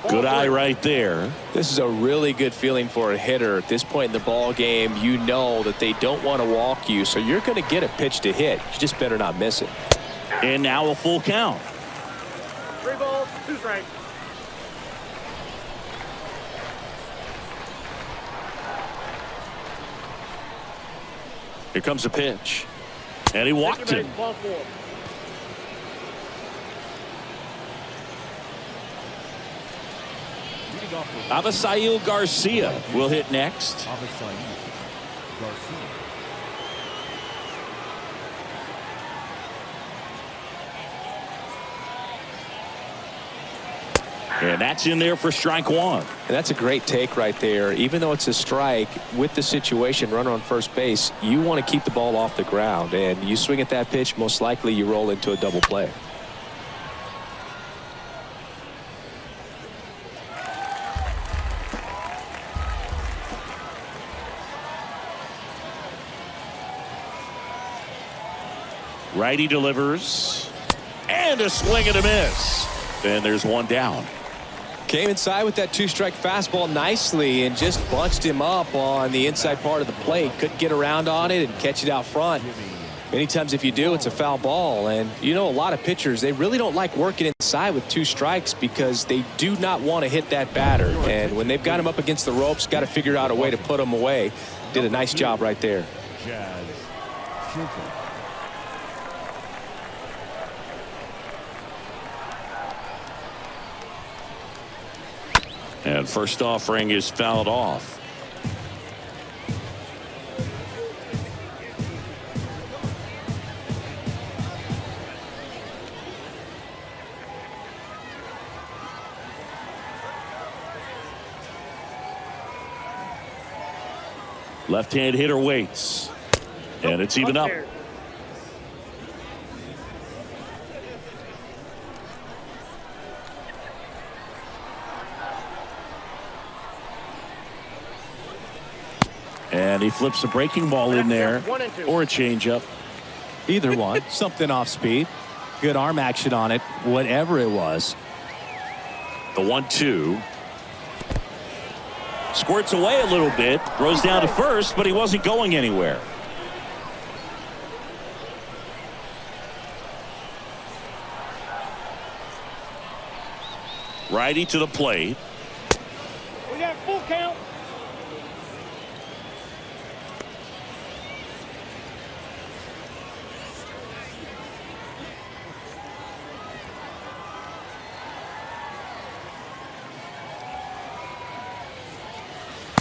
Good eye right there. This is a really good feeling for a hitter at this point in the ball game. You know that they don't want to walk you, so you're going to get a pitch to hit. You just better not miss it. And now a full count. 3 balls, 2 strikes. Here comes a pitch. And he walked him. Ball 4. Leading off for Avisail Garcia will hit next. Avisail Garcia. And that's in there for strike one. And that's a great take right there. Even though it's a strike, with the situation, runner on first base, you want to keep the ball off the ground. And you swing at that pitch, most likely you roll into a double play. Righty delivers. And a swing and a miss. And there's one down. Came inside with that 2-strike fastball nicely and just bunched him up on the inside part of the plate. Couldn't get around on it and catch it out front. Many times if you do, it's a foul ball. And you know, a lot of pitchers, they really don't like working inside with 2 strikes because they do not want to hit that batter. And when they've got him up against the ropes, got to figure out a way to put him away. Did a nice job right there. Jazz Chisholm. And first offering is fouled off. Left-hand hitter waits. And it's even up. And he flips a breaking ball in there, or a changeup. Either one. Something off speed. Good arm action on it, whatever it was. The 1-2. Squirts away a little bit, throws down to first, but he wasn't going anywhere. Righty to the plate. We got full count.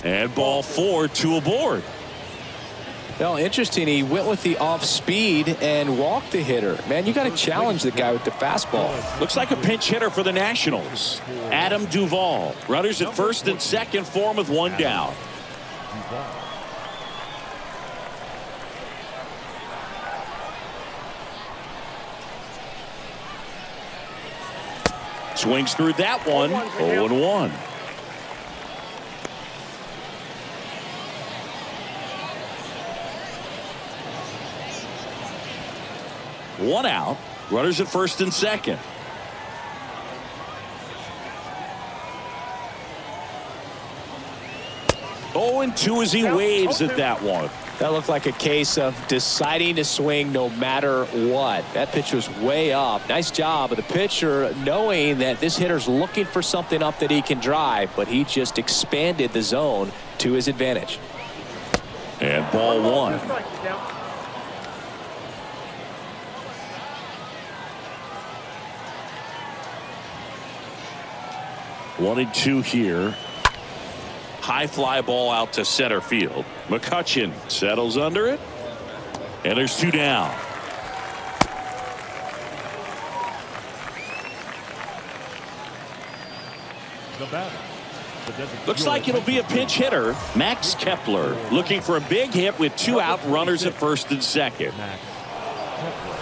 And ball 4, 2 aboard. Well, interesting. He went with the off speed and walked the hitter. Man, you got to challenge the guy with the fastball. Looks like a pinch hitter for the Nationals. Adam Duvall. Runners at first and second for him with one down. Swings through that one. 0-1. One out. Runners at first and second. Oh, and 2 as he waves at that one. That looked like a case of deciding to swing no matter what. That pitch was way up. Nice job of the pitcher knowing that this hitter's looking for something up that he can drive, but he just expanded the zone to his advantage. And ball one. 2 strikes, count. One and two here. High fly ball out to center field. McCutchen settles under it. And there's 2 down. The batter. Looks like it'll be a pinch hitter. Max Kepler looking for a big hit with 2 out, runners at first and second. Max Kepler.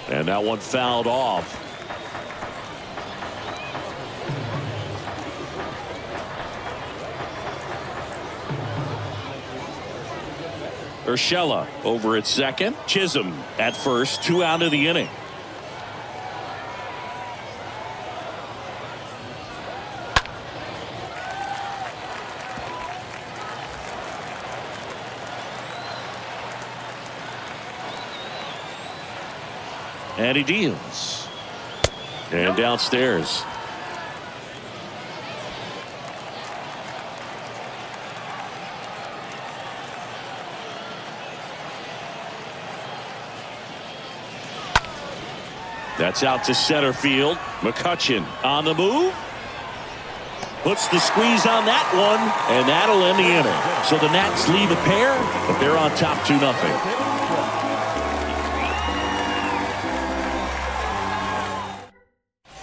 And that one fouled off. Urshela over at second. Chisholm at first. 2 out of the inning. And he deals. And downstairs. That's out to center field. McCutchen on the move. Puts the squeeze on that one, and that'll end the inning. So the Nats leave a pair, but they're on top 2-0.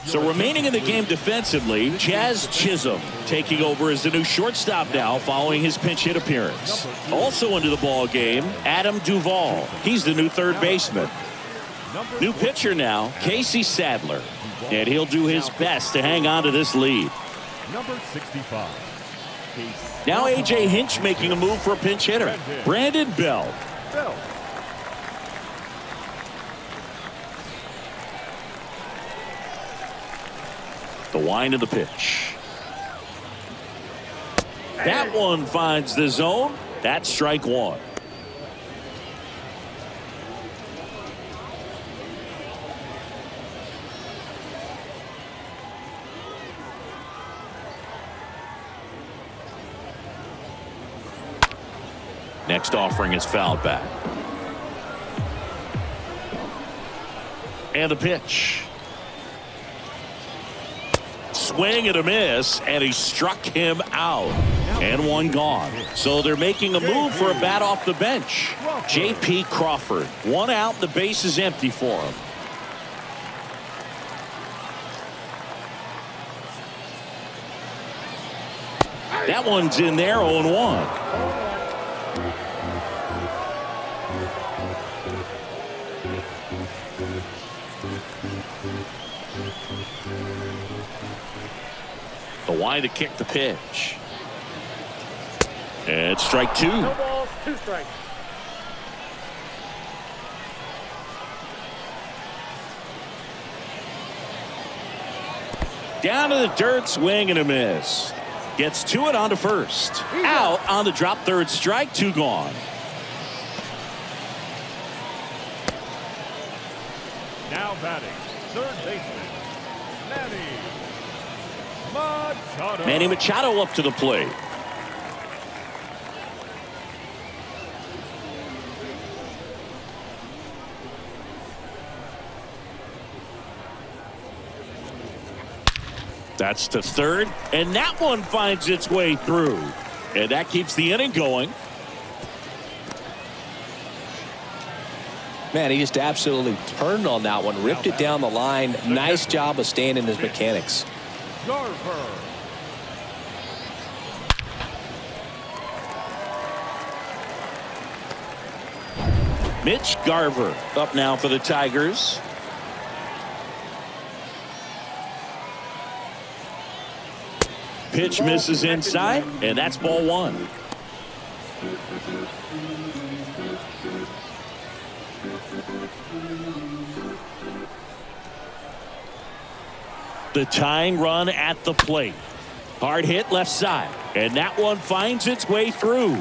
So remaining in the game defensively, Jazz Chisholm taking over as the new shortstop now following his pinch hit appearance. Also into the ball game, Adam Duvall. He's the new third baseman. New pitcher now, Casey Sadler. And he'll do his best to hang on to this lead. Number 65. Now A.J. Hinch making a move for a pinch hitter. Brandon Bell. The wind of the pitch. That one finds the zone. That's strike one. Next offering is fouled back. And the pitch. Swing and a miss, and he struck him out. And one gone. So they're making a move for a bat off the bench. J.P. Crawford. 1 out, the base is empty for him. That one's in there, 0-1. The wide to kick the pitch. And strike 2. No balls, 2 strikes. Down to the dirt, swing and a miss. Gets to it on to first. Out on the drop, third strike, 2 gone. Now batting, third baseman, Machado. Manny Machado up to the plate. That's to third, and that one finds its way through. And that keeps the inning going. Man, he just absolutely turned on that one, ripped it down the line. Nice job of staying in his mechanics. Garver. Mitch Garver up now for the Tigers. Pitch misses inside, and that's ball 1. The tying run at the plate. Hard hit left side, and that one finds its way through.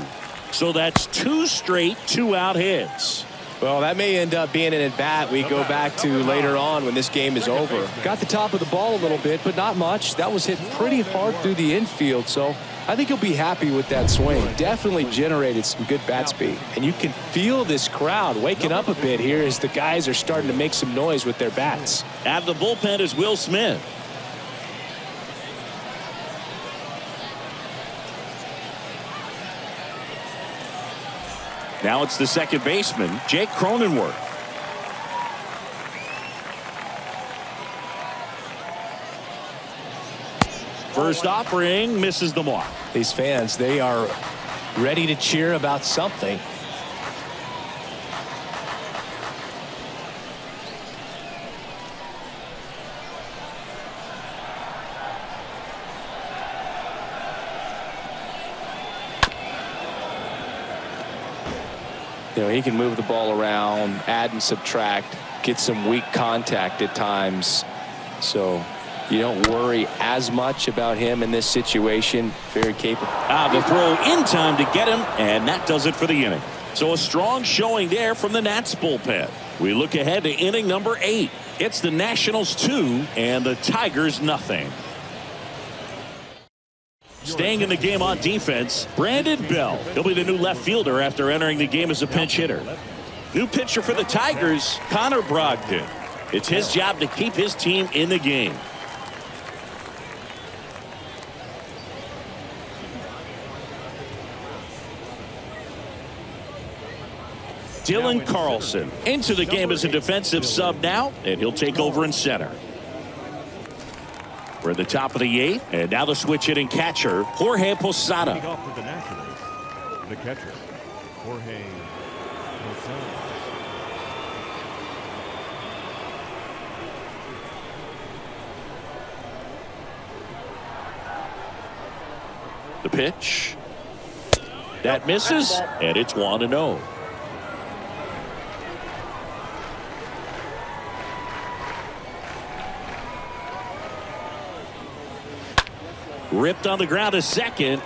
So that's 2 straight 2-out hits. Well, that may end up being an at-bat we go back to later on when this game is over. Got the top of the ball a little bit, but not much. That was hit pretty hard through the infield, so I think he'll be happy with that swing. Definitely generated some good bat speed. And you can feel this crowd waking up a bit here as the guys are starting to make some noise with their bats. Out of the bullpen is Will Smith. Now it's the second baseman, Jake Cronenworth. First offering misses the mark. These fans, they are ready to cheer about something. You know, he can move the ball around, add and subtract, get some weak contact at times. So you don't worry as much about him in this situation. Very capable. The throw in time to get him, and that does it for the inning. So a strong showing there from the Nats bullpen. We look ahead to inning number 8. It's the Nationals 2 and the Tigers nothing. Staying in the game on defense, Brandon Bell. He'll be the new left fielder after entering the game as a pinch hitter. New pitcher for the Tigers, Connor Brogdon. It's his job to keep his team in the game. Dylan Carlson into the game as a defensive sub now, and he'll take over in center. We're at the top of the 8th, and now the switch hitting catcher, Jorge Posada. Leading off for the Nationals, the catcher, Jorge Posada. The pitch. That misses, and it's 1-0. Ripped on the ground to second.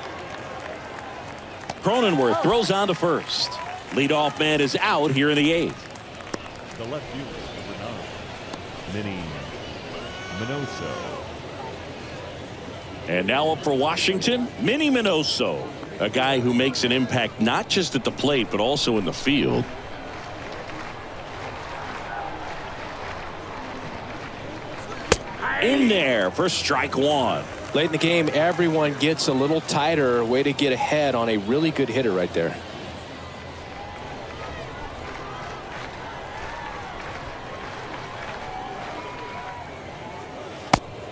Cronenworth throws on to first. Leadoff man is out here in the 8th. The left fielder, number 9, Minnie Minoso. And now up for Washington, Minnie Minoso, a guy who makes an impact not just at the plate but also in the field. In there for strike 1. Late in the game, everyone gets a little tighter. Way to get ahead on a really good hitter right there.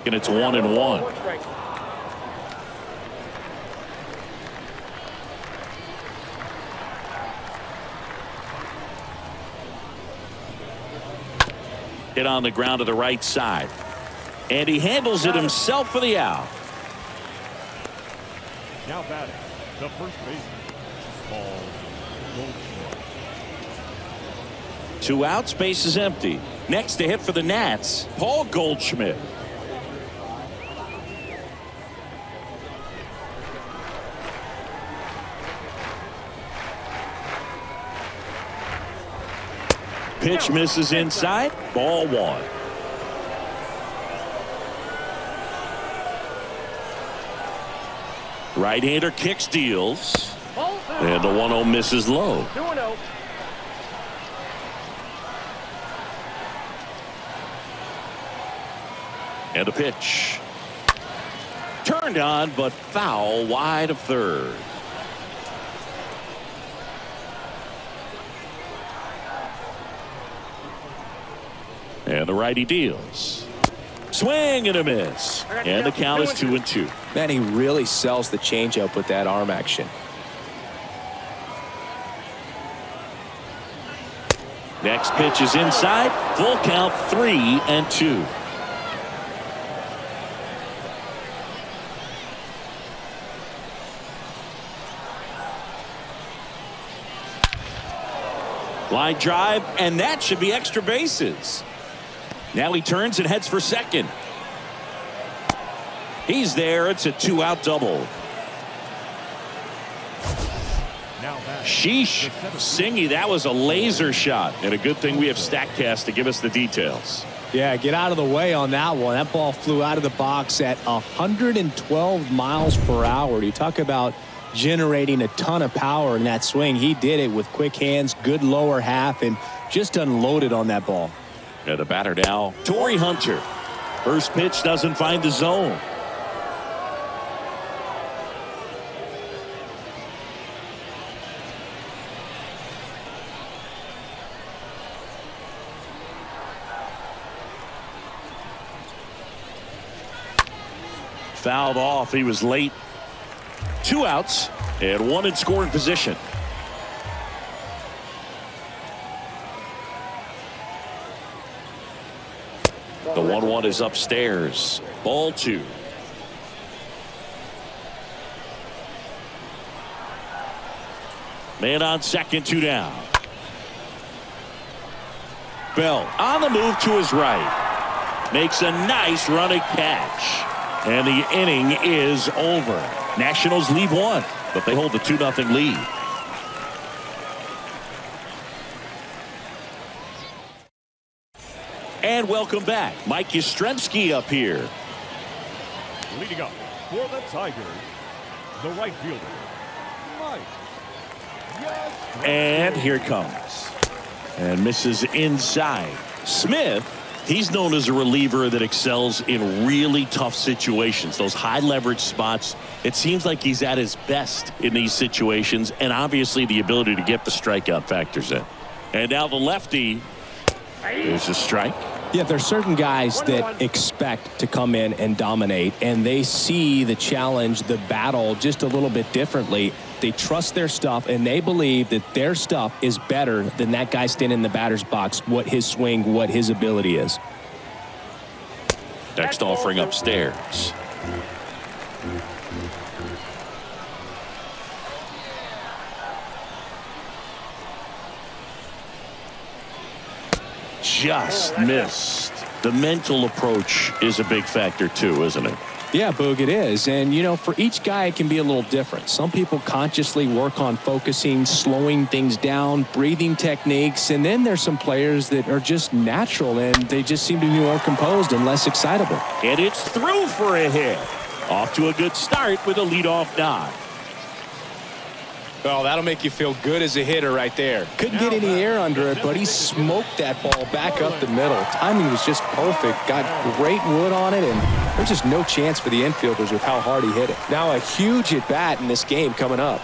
And it's 1-1. Hit on the ground to the right side. And he handles it himself for the out. Now batting, the first baseman, Paul Goldschmidt. 2 outs, base is empty. Next to hit for the Nats, Paul Goldschmidt. Pitch misses inside, ball 1. Right-hander kicks, deals, and the 1-0 misses low. 2-0. And a pitch. Turned on, but foul wide of third. And the righty deals. Swing and a miss. And the count is 2-2. Man, he really sells the changeup with that arm action. Next pitch is inside. Full count, 3-2. Line drive, and that should be extra bases. Now he turns and heads for second. He's there. It's a 2-out double. Now back. Sheesh, Singy, that was a laser shot. And a good thing we have StatCast to give us the details. Yeah, get out of the way on that one. That ball flew out of the box at 112 miles per hour. You talk about generating a ton of power in that swing. He did it with quick hands, good lower half, and just unloaded on that ball. Yeah, the batter now, Torrey Hunter. First pitch doesn't find the zone. Fouled off. He was late. 2 outs and 1 in scoring position. The 1-1 is upstairs. Ball 2. Man on second, 2 down. Bell on the move to his right. Makes a nice running catch. And the inning is over. Nationals lead 1, but they hold the 2-0 lead. And welcome back. Mike Yastrzemski up here. Leading up for the Tigers, the right fielder, Mike Yastrzemski. And here it comes. And misses inside. Smith, he's known as a reliever that excels in really tough situations. Those high leverage spots. It seems like he's at his best in these situations. And obviously the ability to get the strikeout factors in. And now the lefty. There's a strike. Yeah, there's certain guys that expect to come in and dominate, and they see the challenge, the battle just a little bit differently. They trust their stuff, and they believe that their stuff is better than that guy standing in the batter's box, what his swing, what his ability is. Next offering upstairs. Just missed. The mental approach is a big factor too, isn't it? Yeah, Boog, it is. And, you know, for each guy, it can be a little different. Some people consciously work on focusing, slowing things down, breathing techniques. And then there's some players that are just natural and they just seem to be more composed and less excitable. And it's through for a hit. Off to a good start with a leadoff nod. Well, that'll make you feel good as a hitter right there. Couldn't get any air under it, but he smoked that ball back up the middle. Timing was just perfect. Got great wood on it, and there's just no chance for the infielders with how hard he hit it. Now a huge at-bat in this game coming up.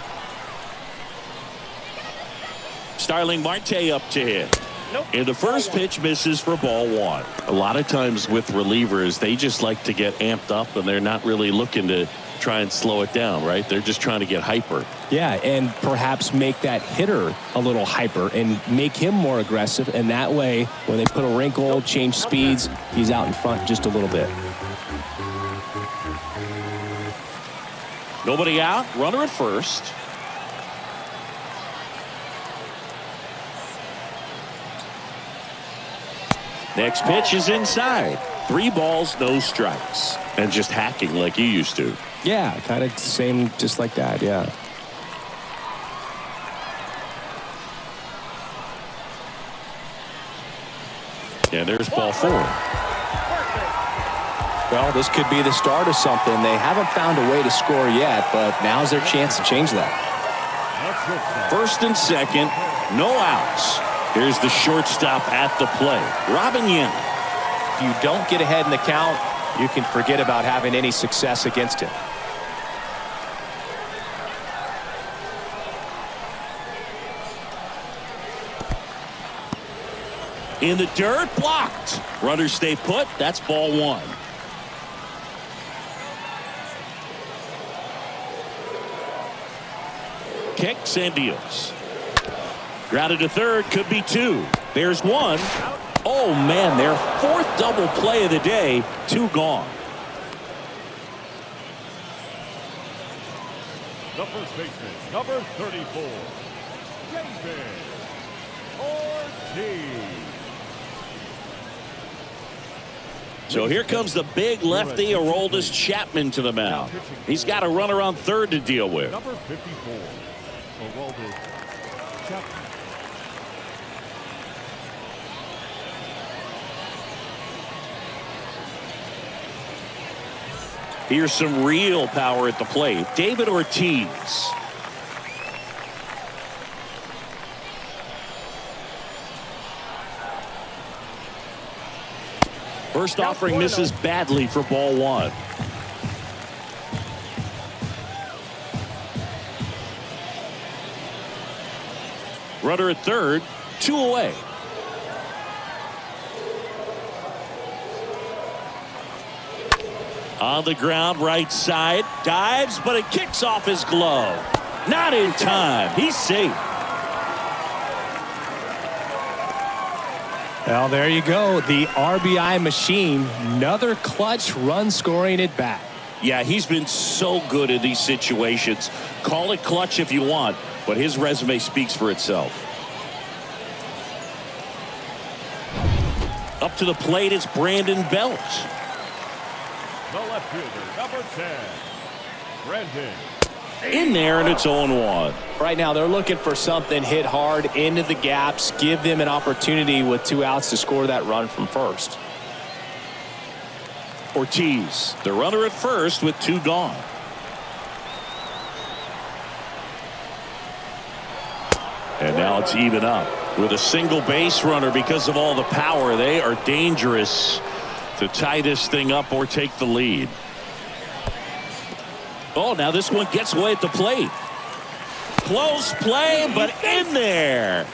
Starling Marte up to hit. And the first pitch misses for ball 1. A lot of times with relievers, they just like to get amped up, and they're not really looking to try and slow it down, right? They're just trying to get hyper. Yeah, and perhaps make that hitter a little hyper and make him more aggressive. And that way, when they put a wrinkle, change speeds, he's out in front just a little bit. Nobody out. Runner at first. Next pitch is inside. 3 balls, no strikes. And just hacking like you used to. Yeah, kind of same, just like that, yeah. And there's ball 4. Well, this could be the start of something. They haven't found a way to score yet, but now's their chance to change that. First and second, no outs. Here's the shortstop at the plate, Robin Yin. If you don't get ahead in the count, you can forget about having any success against him. In the dirt, blocked. Runners stay put. That's ball 1. Kicks and deals. Grounded to third, could be 2. There's 1. Oh man, their 4th double play of the day. 2 gone. The first baseman, number 34, David Ortiz. So here comes the big lefty, Aroldis Chapman, to the mound. He's got a runner on third to deal with. Number 54, Aroldis Chapman. Here's some real power at the plate. David Ortiz. First offering misses badly for ball one. Runner at third, 2 away. On the ground, right side, dives, but it kicks off his glove. Not in time. He's safe. Well, there you go. The RBI machine. Another clutch run scoring at bat. Yeah, he's been so good in these situations. Call it clutch if you want, but his resume speaks for itself. Up to the plate, it's Brandon Belt. The left fielder, number 10, Brandon. In there, and it's 0-1. Right now, they're looking for something hit hard into the gaps, give them an opportunity with 2 outs to score that run from first. Ortiz, the runner at first with 2 gone. And now it's even up with a single base runner. Because of all the power, they are dangerous to tie this thing up or take the lead. Oh, now this one gets away at the plate. Close play, but in there.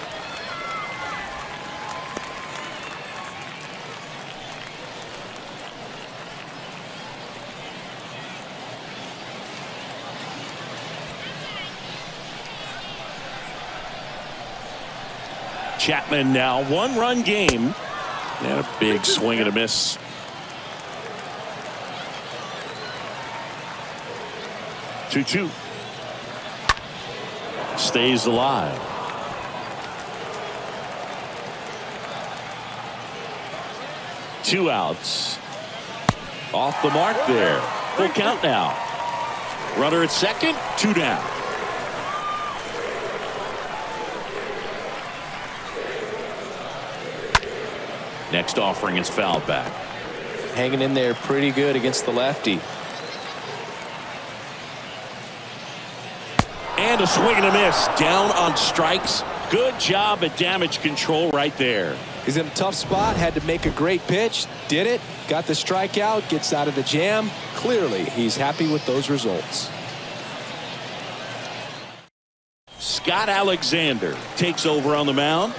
Chapman now 1-run game. And a big swing and a miss. Two. Stays alive. Two outs. Off the mark there. Full count now. Runner at second, 2 down. Next offering is fouled back. Hanging in there pretty good against the lefty. And a swing and a miss. Down on strikes. Good job at damage control right there. He's in a tough spot. Had to make a great pitch. Did it. Got the strikeout. Gets out of the jam. Clearly, he's happy with those results. Scott Alexander takes over on the mound.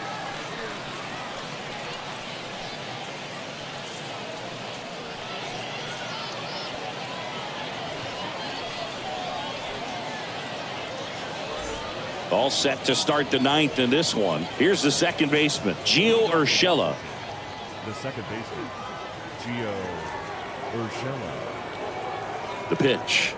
All set to start the 9th in this one. Here's the second baseman, Gio Urshela. The second baseman, Gio Urshela. The pitch.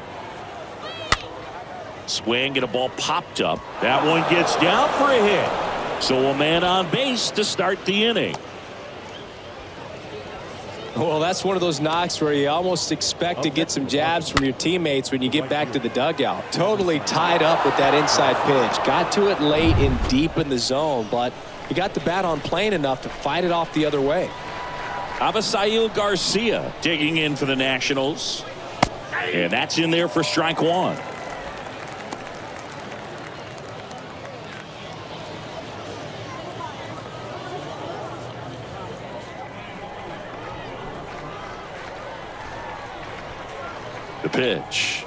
Swing and a ball popped up. That one gets down for a hit. So a man on base to start the inning. Well, that's one of those knocks where you almost expect to get some jabs from your teammates when you get back to the dugout. Totally tied up with that inside pitch. Got to it late and deep in the zone, but he got the bat on plane enough to fight it off the other way. Avisail Garcia digging in for the Nationals. And that's in there for strike 1. The pitch.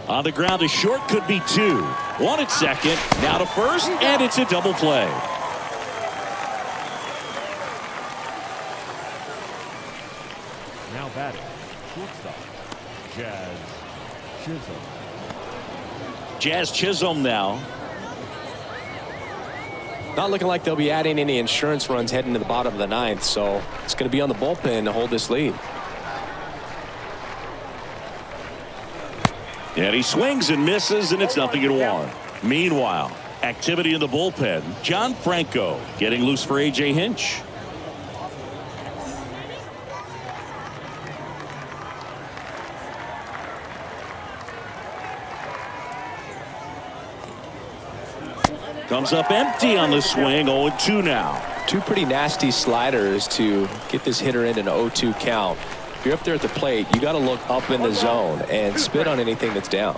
On the ground to short, could be 2. 1 at second, now to first, and it's a double play. Now batting, shortstop, Jazz Chisholm. Jazz Chisholm now. Not looking like they'll be adding any insurance runs heading to the bottom of the 9th, so it's going to be on the bullpen to hold this lead. And he swings and misses, and it's 0-1. Meanwhile, activity in the bullpen. John Franco getting loose for A.J. Hinch. Comes up empty on the swing. 0-2 now. Two pretty nasty sliders to get this hitter in an 0-2 count. If you're up there at the plate, you got to look up in the zone and spit on anything that's down.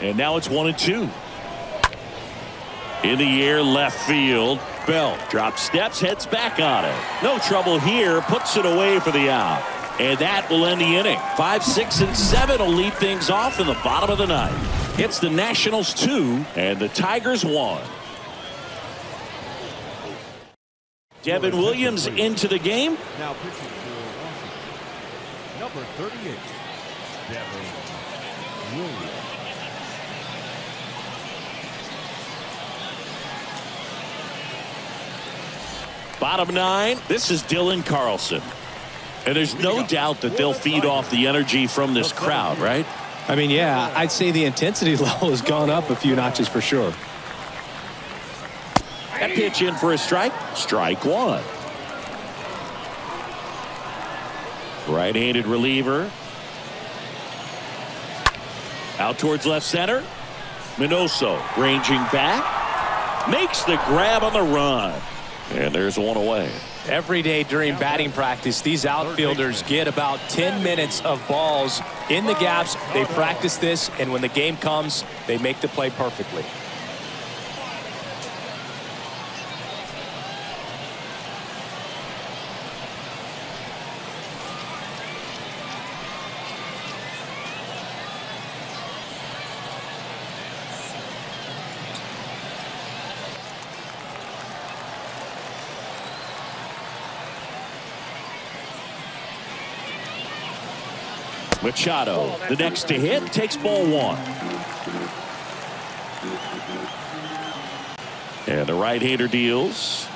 And now it's 1-2. In the air, left field. Bell drops steps, heads back on it. No trouble here. Puts it away for the out. And that will end the inning. 5, 6, and 7 will lead things off in the bottom of the ninth. It's the Nationals 2 and the Tigers 1. Devin Williams into the game. Now pitching for Washington, number 38, Devin Williams. Bottom 9, this is Dylan Carlson. And there's no doubt that they'll feed off the energy from this crowd, right? I mean, yeah, I'd say the intensity level has gone up a few notches for sure. That pitch in for a strike. Strike one. Right-handed reliever. Out towards left center. Minoso ranging back. Makes the grab on the run. And there's one away. Every day during batting practice, these outfielders get about 10 minutes of balls in the gaps. They practice this, and when the game comes, they make the play perfectly. Machado, the next to hit, takes ball one. And the right-hander deals.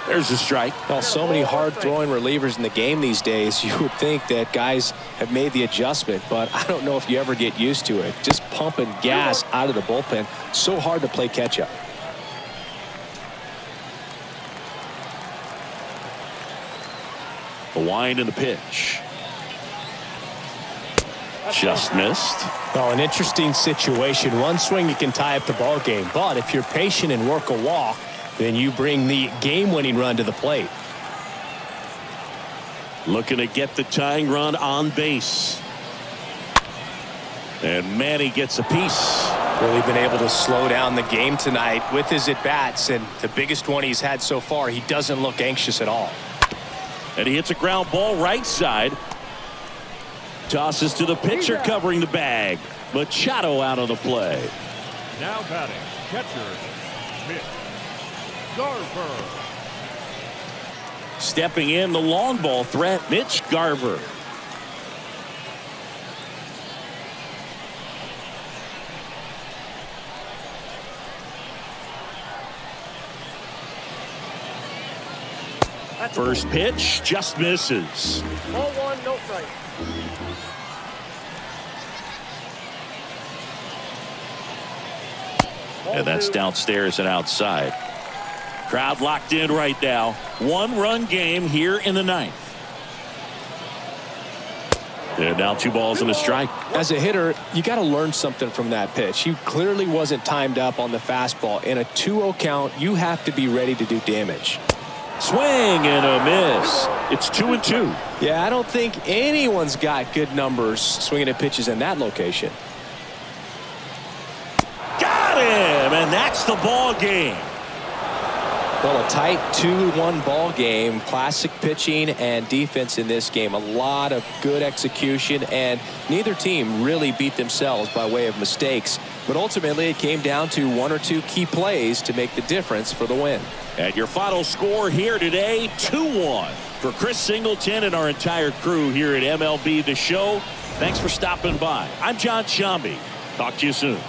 There's a strike. Well, so many hard-throwing relievers in the game these days, you would think that guys have made the adjustment, but I don't know if you ever get used to it. Just pumping gas out of the bullpen, so hard to play catch-up. The wind and the pitch. Just missed. Well, an interesting situation. One swing you can tie up the ball game, but if you're patient and work a walk, then you bring the game-winning run to the plate. Looking to get the tying run on base. And Manny gets a piece. Really been able to slow down the game tonight with his at-bats, and the biggest one he's had so far, he doesn't look anxious at all. And he hits a ground ball right side. Tosses to the pitcher covering the bag. Machado out of the play. Now batting, catcher, Mitch Garver. Stepping in, the long ball threat, Mitch Garver. First pitch just misses. Ball one, no strike. And that's downstairs and outside. Crowd locked in right now. One-run game here in the ninth. And now 2 balls and a strike. As a hitter, you got to learn something from that pitch. He clearly wasn't timed up on the fastball. In a 2-0 count, you have to be ready to do damage. Swing and a miss. It's 2-2. Yeah, I don't think anyone's got good numbers swinging at pitches in that location. Got him, and that's the ball game. Well, a tight 2-1 ball game. Classic pitching and defense in this game. A lot of good execution, and neither team really beat themselves by way of mistakes. But ultimately, it came down to 1 or 2 key plays to make the difference for the win. And your final score here today, 2-1. For Chris Singleton and our entire crew here at MLB The Show, thanks for stopping by. I'm John Shambi. Talk to you soon.